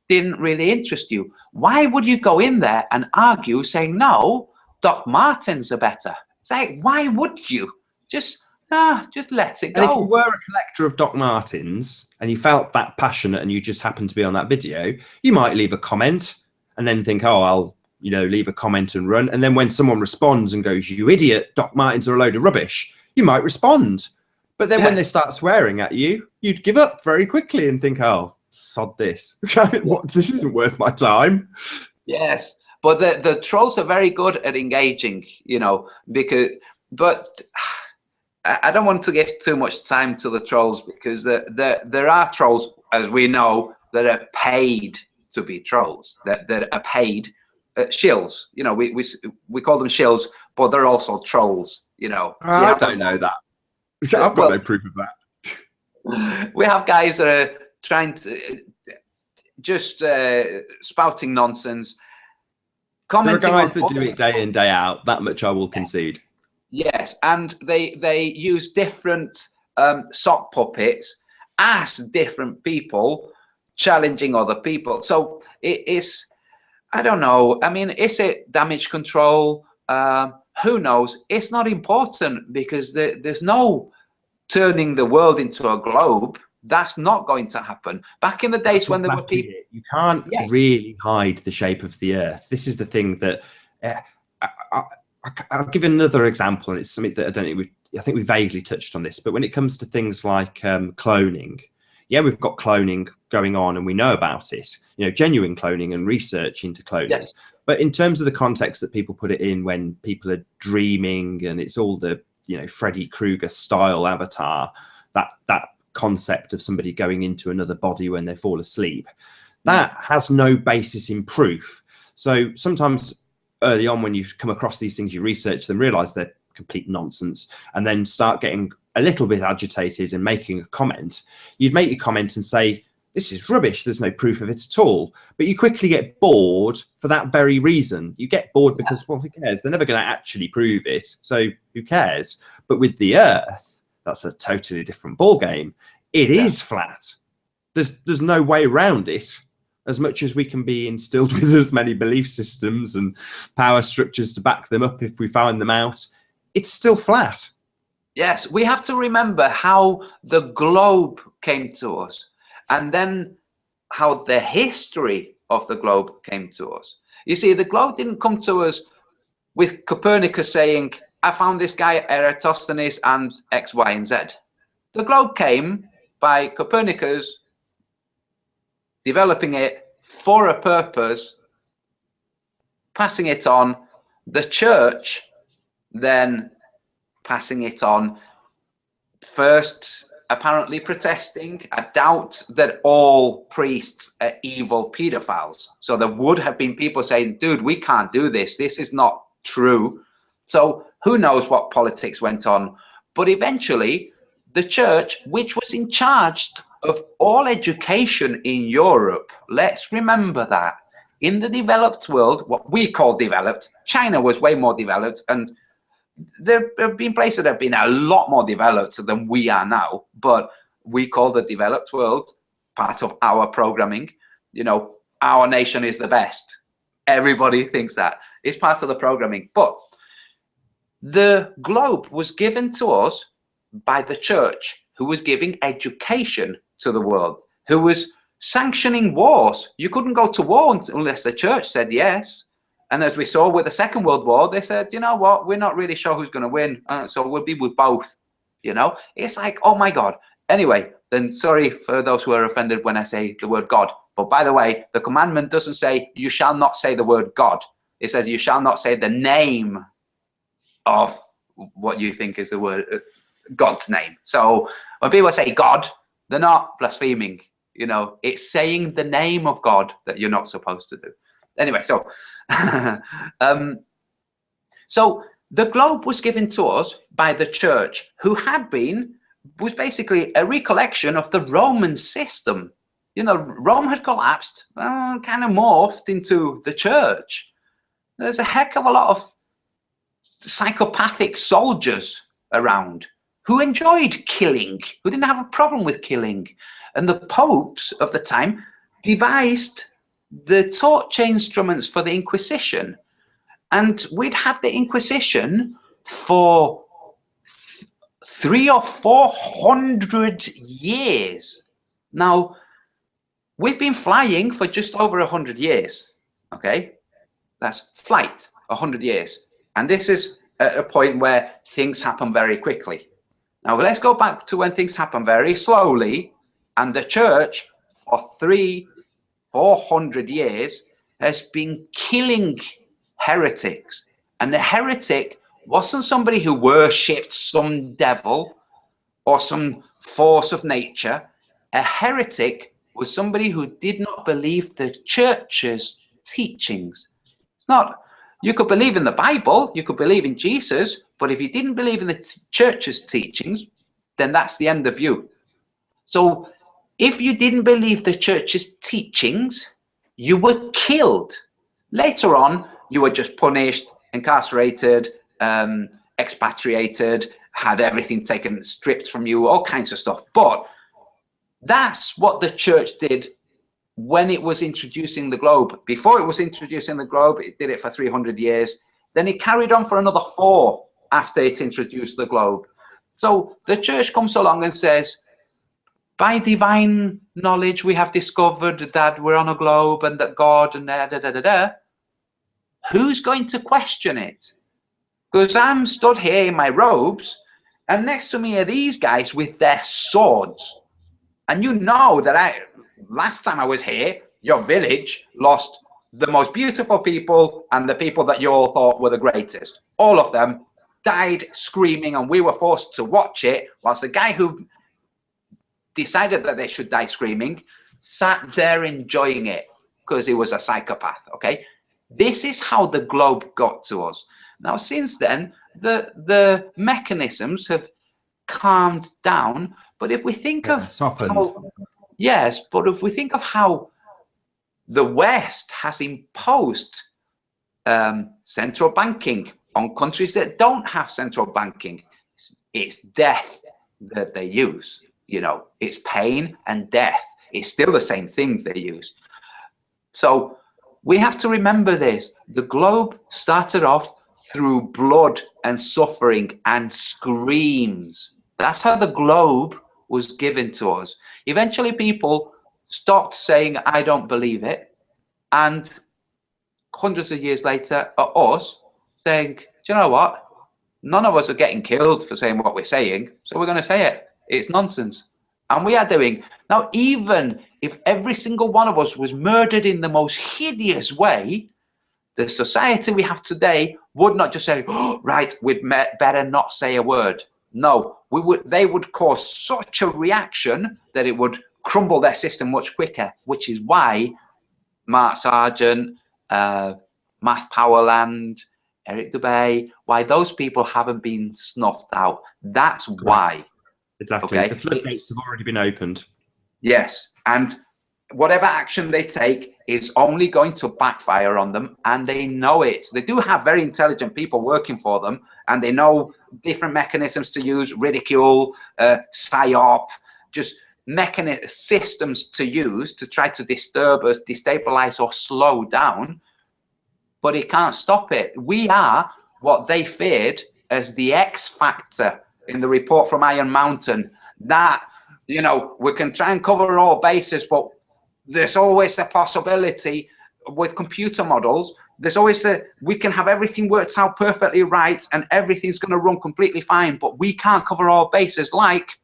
didn't really interest you. Why would you go in there and argue saying, no, Doc Martens are better? It's like, why would you? Just let it go. And if you were a collector of Doc Martens and you felt that passionate and you just happened to be on that video, you might leave a comment and then think, oh, I'll leave a comment and run. And then when someone responds and goes, "You idiot, Doc Martens are a load of rubbish," you might respond. But then when they start swearing at you, you'd give up very quickly and think, oh, sod this. This isn't worth my time. Yes. But the trolls are very good at engaging, but I don't want to give too much time to the trolls, because there are trolls, as we know, that are paid to be trolls, that are paid shills. We call them shills, but they're also trolls. I don't know that. I've got no proof of that. We have guys that are trying to just spouting nonsense. There are guys that do it day in, day out. That much I will concede. Yes, and they use different sock puppets as different people challenging other people. So it is, I don't know. I mean, is it damage control? Who knows? It's not important, because there's no turning the world into a globe. That's not going to happen. Back in the days when there were people, you can't really hide the shape of the earth. This is the thing that I'll give another example, and it's something that I think we vaguely touched on this. But when it comes to things like cloning, we've got cloning going on and we know about it, genuine cloning and research into cloning. Yes. But in terms of the context that people put it in when people are dreaming, and it's all the, Freddy Krueger style avatar, that concept of somebody going into another body when they fall asleep, that has no basis in proof. So sometimes early on, when you come across these things, you research them, realize they're complete nonsense, and then start getting a little bit agitated and making a comment. You'd make your comment and say, this is rubbish, there's no proof of it at all. But you quickly get bored for that very reason. You get bored because, well, who cares? They're never going to actually prove it, so who cares? But with the earth, that's a totally different ball game. It is flat. There's no way around it. As much as we can be instilled with as many belief systems and power structures to back them up if we find them out, it's still flat. Yes, we have to remember how the globe came to us, and then how the history of the globe came to us. You see, the globe didn't come to us with Copernicus saying, I found this guy Eratosthenes and X, Y, and Z. The globe came by Copernicus developing it for a purpose, passing it on, the church then passing it on, first apparently protesting. I doubt that all priests are evil pedophiles. So there would have been people saying, dude, we can't do this. This is not true. So who knows what politics went on. But eventually, the church, which was in charge of all education in Europe, let's remember that. In the developed world, what we call developed, China was way more developed, and there have been places that have been a lot more developed than we are now, but we call the developed world part of our programming. You know, our nation is the best. Everybody thinks that. It's part of the programming. But the globe was given to us by the church, who was giving education to the world, who was sanctioning wars. You couldn't go to war unless the church said yes. And as we saw with the Second World War, they said, you know what, we're not really sure who's going to win, so we'll be with both. You know, it's like, oh my God. Anyway, then sorry for those who are offended when I say the word God. But by the way, the commandment doesn't say you shall not say the word God. It says you shall not say the name of what you think is the word, God's name. So when people say God, they're not blaspheming. You know, it's saying the name of God that you're not supposed to do. Anyway, so so the globe was given to us by the church, who was basically a recollection of the Roman system. You know, Rome had collapsed, kind of morphed into the church. There's a heck of a lot of psychopathic soldiers around who enjoyed killing, who didn't have a problem with killing. And the popes of the time devised the torture instruments for the Inquisition. And we'd had the Inquisition for 300 or 400 years. Now, we've been flying for just over 100 years, okay? That's flight, 100 years. And this is at a point where things happen very quickly. Now, let's go back to when things happen very slowly, and the church for 300-400 years has been killing heretics. And the heretic wasn't somebody who worshipped some devil or some force of nature. A heretic was somebody who did not believe the church's teachings. It's not, you could believe in the Bible, you could believe in Jesus, but if you didn't believe in the church's teachings, then that's the end of you. So if you didn't believe the church's teachings, you were killed. Later on, you were just punished, incarcerated, expatriated, had everything taken, stripped from you, all kinds of stuff. But that's what the church did when it was introducing the globe. Before it was introducing the globe, it did it for 300 years. Then it carried on for another 4 after it introduced the globe. So the church comes along and says, by divine knowledge, we have discovered that we're on a globe and that God and da da da da da. Who's going to question it? Because I'm stood here in my robes, and next to me are these guys with their swords. And you know that last time I was here, your village lost the most beautiful people and the people that you all thought were the greatest. All of them died screaming, and we were forced to watch it whilst the guy who decided that they should die screaming sat there enjoying it because he was a psychopath. Okay, this is how the globe got to us. Now, since then, the mechanisms have calmed down. But if we think of how, yes, but if we think of how the West has imposed central banking on countries that don't have central banking, it's death that they use. You know, it's pain and death. It's still the same thing they use. So we have to remember this. The globe started off through blood and suffering and screams. That's how the globe was given to us. Eventually people stopped saying, I don't believe it. And hundreds of years later are us saying, do you know what? None of us are getting killed for saying what we're saying, so we're going to say it. It's nonsense. And we are doing. Now, even if every single one of us was murdered in the most hideous way, the society we have today would not just say, oh, right, we'd better not say a word. No, they would cause such a reaction that it would crumble their system much quicker, which is why Mark Sargent, Math Powerland, Eric Dubay, why those people haven't been snuffed out. That's why. Exactly. Okay? The floodgates have already been opened. Yes. And whatever action they take, is only going to backfire on them, and they know it. They do have very intelligent people working for them, and they know different mechanisms to use, ridicule, psyop, just systems to use to try to disturb us, destabilize, or slow down, but it can't stop it. We are what they feared as the X factor in the report from Iron Mountain, that, you know, we can try and cover all bases, but there's always a possibility with computer models. There's always we can have everything worked out perfectly right and everything's going to run completely fine, but we can't cover all bases, like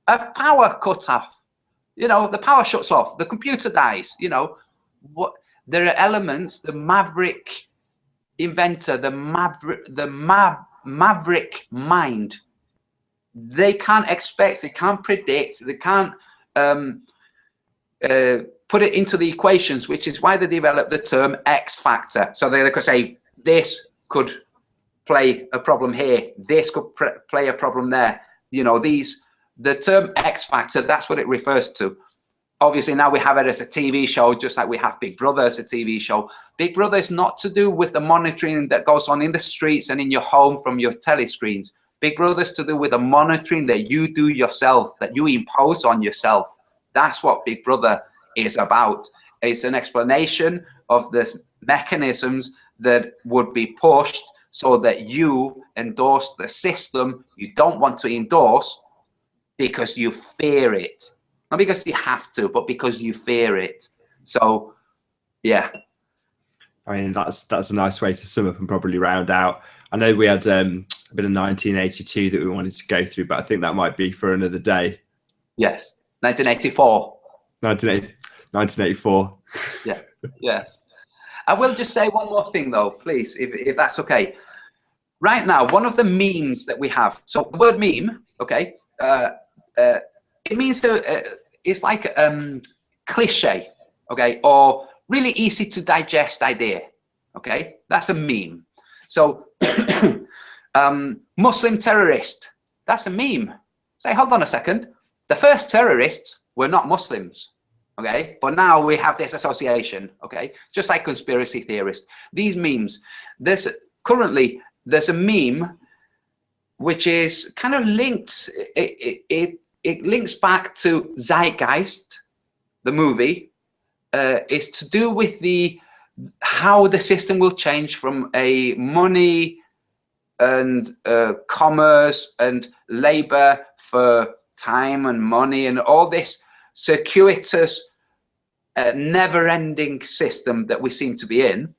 a power cutoff. You know, the power shuts off, the computer dies. You know, what? There are elements, the maverick inventor, the maverick mind. They can't expect, they can't predict, they can't put it into the equations, which is why they developed the term X factor. So they could say, this could play a problem here, this could play a problem there. You know, the term X factor, that's what it refers to. Obviously, now we have it as a TV show, just like we have Big Brother as a TV show. Big Brother is not to do with the monitoring that goes on in the streets and in your home from your telescreens. Big Brother is to do with the monitoring that you do yourself, that you impose on yourself. That's what Big Brother is about. It's an explanation of the mechanisms that would be pushed so that you endorse the system you don't want to endorse because you fear it. Not because you have to, but because you fear it. So, yeah. I mean, that's a nice way to sum up and probably round out. I know we had a bit of 1982 that we wanted to go through, but I think that might be for another day. Yes. 1984. 1984. Yeah. Yes. I will just say one more thing, though, please, if that's okay. Right now, one of the memes that we have, so the word meme, okay, it means it's like cliche, okay, or really easy to digest idea, okay? That's a meme. So Muslim terrorist, that's a meme. Say, hold on a second. The first terrorists were not Muslims, okay? But now we have this association, okay? Just like conspiracy theorists. These memes, currently there's a meme which is kind of linked, it links back to Zeitgeist, the movie. It's to do with how the system will change from a money and commerce and labor for time and money and all this circuitous, never-ending system that we seem to be in,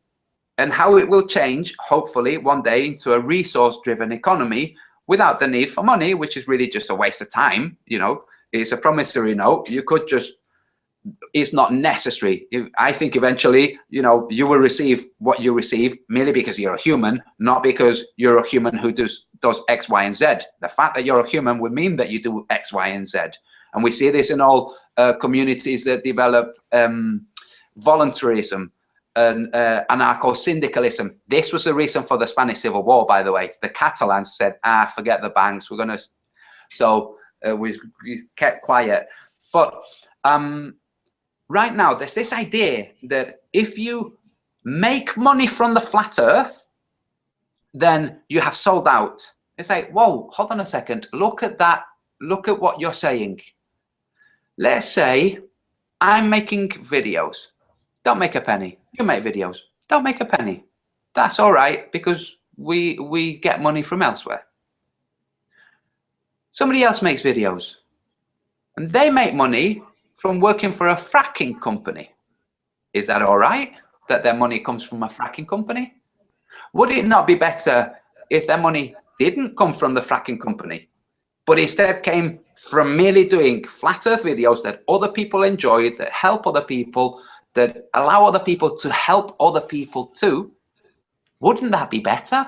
and how it will change, hopefully, one day into a resource-driven economy without the need for money, which is really just a waste of time. You know, it's a promissory note. You could just, it's not necessary. I think eventually, you know, you will receive what you receive merely because you're a human, not because you're a human who does X, Y, and Z. The fact that you're a human would mean that you do X, Y, and Z. And we see this in all communities that develop voluntarism and anarcho-syndicalism. This was the reason for the Spanish Civil War, by the way. The Catalans said, forget the banks, we're going to... So we kept quiet. But right now, there's this idea that if you make money from the flat earth, then you have sold out. It's like, whoa, hold on a second. Look at that. Look at what you're saying. Let's say I'm making videos. Don't make a penny. You make videos. Don't make a penny. That's all right, because we get money from elsewhere. Somebody else makes videos, and they make money from working for a fracking company. Is that all right, that their money comes from a fracking company? Would it not be better if their money didn't come from the fracking company, but instead came from merely doing flat earth videos that other people enjoy, that help other people, that allow other people to help other people too? Wouldn't that be better?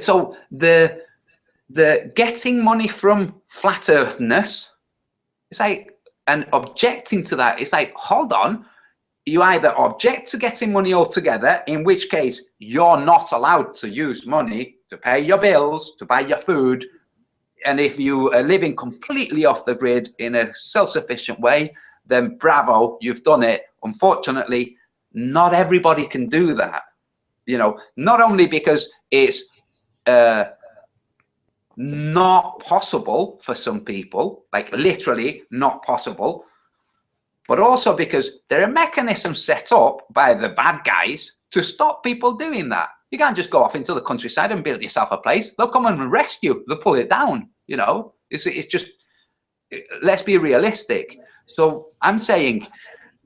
So the getting money from flat earthness, it's like, and objecting to that, it's like, hold on, you either object to getting money altogether, in which case you're not allowed to use money to pay your bills, to buy your food, and if you are living completely off the grid in a self-sufficient way, then bravo, you've done it. Unfortunately, not everybody can do that. You know, not only because it's not possible for some people, like literally not possible, but also because there are mechanisms set up by the bad guys to stop people doing that. You can't just go off into the countryside and build yourself a place. They'll come and arrest you. They'll pull it down. You know, it's just, let's be realistic. So I'm saying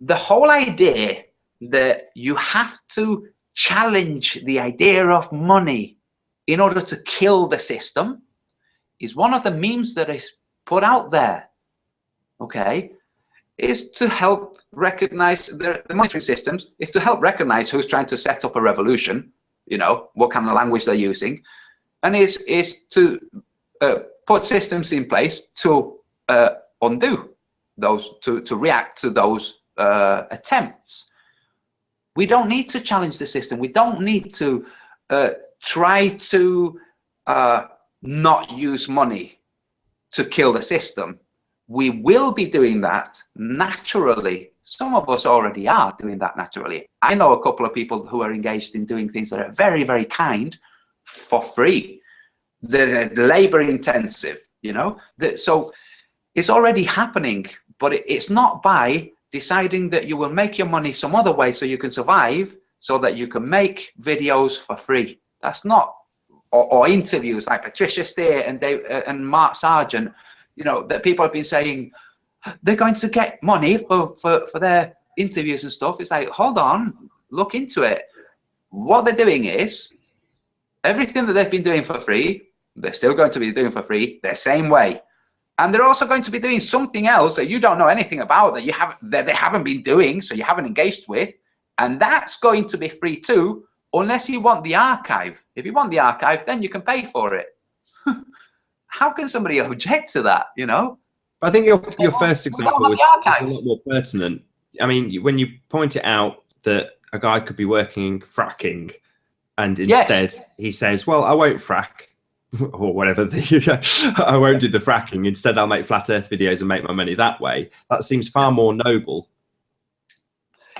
the whole idea that you have to challenge the idea of money in order to kill the system is one of the memes that is put out there, okay, is to help recognize the monetary systems, is to help recognize who's trying to set up a revolution, you know, what kind of language they're using, and is to put systems in place to undo those, to react to those attempts. We don't need to challenge the system. We don't need to try to not use money to kill the system. We will be doing that naturally. Some of us already are doing that naturally. I know a couple of people who are engaged in doing things that are very, very kind for free. They're labor intensive, you know. So it's already happening, but it's not by deciding that you will make your money some other way so you can survive, so that you can make videos for free. That's not, or interviews like Patricia Steer and Mark Sargent, you know, that people have been saying they're going to get money for their interviews and stuff. It's like, hold on, look into it. What they're doing is everything that they've been doing for free, they're still going to be doing for free the same way. And they're also going to be doing something else that you don't know anything about, that they haven't been doing, so you haven't engaged with. And that's going to be free too, unless you want the archive. If you want the archive, then you can pay for it. How can somebody object to that, you know? I think your first example was a lot more pertinent. I mean, when you point it out that a guy could be working fracking, and instead he says, well, I won't frack, or whatever, I won't do the fracking. Instead, I'll make flat earth videos and make my money that way. That seems far more noble.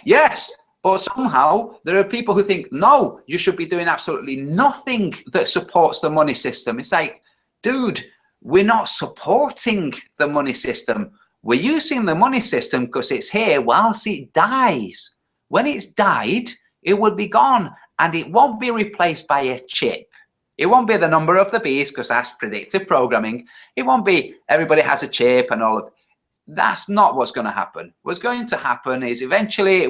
Yes, but somehow there are people who think, no, you should be doing absolutely nothing that supports the money system. It's like, dude, we're not supporting the money system. We're using the money system because it's here whilst it dies. When it's died, it will be gone, and it won't be replaced by a chip. It won't be the number of the beast, because that's predictive programming. It won't be everybody has a chip and all of that. That's not what's going to happen. What's going to happen is eventually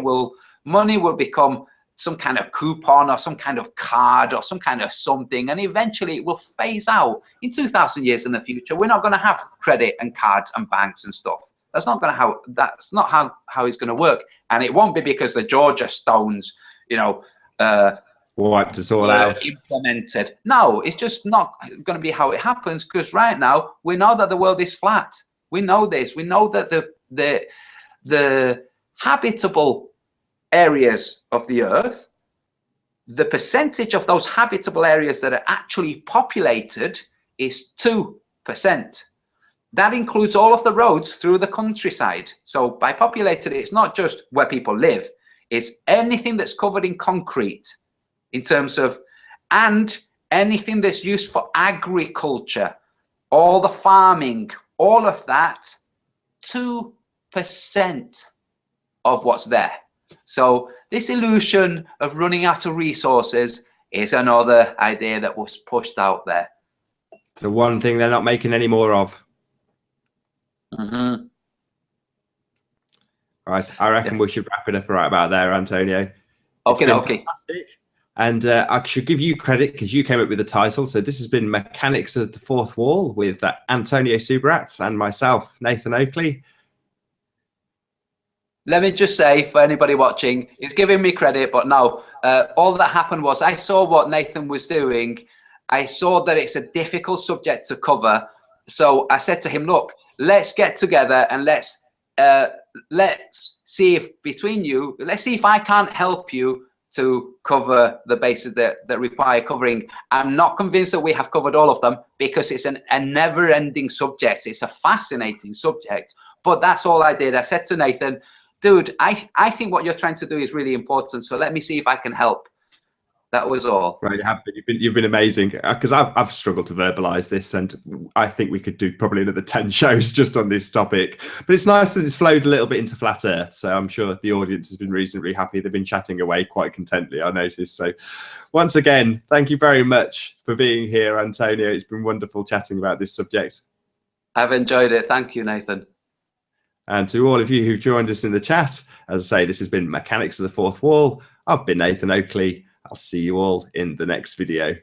money will become some kind of coupon or some kind of card or some kind of something, and eventually it will phase out. In 2,000 years in the future, we're not going to have credit and cards and banks and stuff. That's not how it's going to work. And it won't be because the Georgia Stones, you know, wiped us all out. Implemented. No, it's just not going to be how it happens, because right now we know that the world is flat. We know this. We know that the habitable areas of the earth, the percentage of those habitable areas that are actually populated is 2%. That includes all of the roads through the countryside. So by populated, it's not just where people live, it's anything that's covered in concrete in terms of, and anything that's used for agriculture, all the farming, all of that, 2% of what's there. So this illusion of running out of resources is another idea that was pushed out there. The one thing they're not making any more of. Mm-hmm. All right, I reckon we should wrap it up right about there, Antonio. Okay. Fantastic. And I should give you credit because you came up with the title. So this has been Mechanics of the Fourth Wall with Antonio Subirats and myself, Nathan Oakley. Let me just say, for anybody watching, he's giving me credit, but no, all that happened was I saw what Nathan was doing. I saw that it's a difficult subject to cover. So I said to him, look, let's get together and let's see if between you, let's see if I can't help you to cover the bases that require covering. I'm not convinced that we have covered all of them because it's a never-ending subject. It's a fascinating subject, but that's all I did. I said to Nathan, dude, I think what you're trying to do is really important. So let me see if I can help. That was all. Right, you've been amazing, because I've struggled to verbalize this, and I think we could do probably another 10 shows just on this topic. But it's nice that it's flowed a little bit into flat Earth, so I'm sure the audience has been reasonably happy. They've been chatting away quite contently, I noticed. So once again, thank you very much for being here, Antonio. It's been wonderful chatting about this subject. I've enjoyed it. Thank you, Nathan. And to all of you who've joined us in the chat, as I say, this has been Mechanics of the Fourth Wall. I've been Nathan Oakley. I'll see you all in the next video.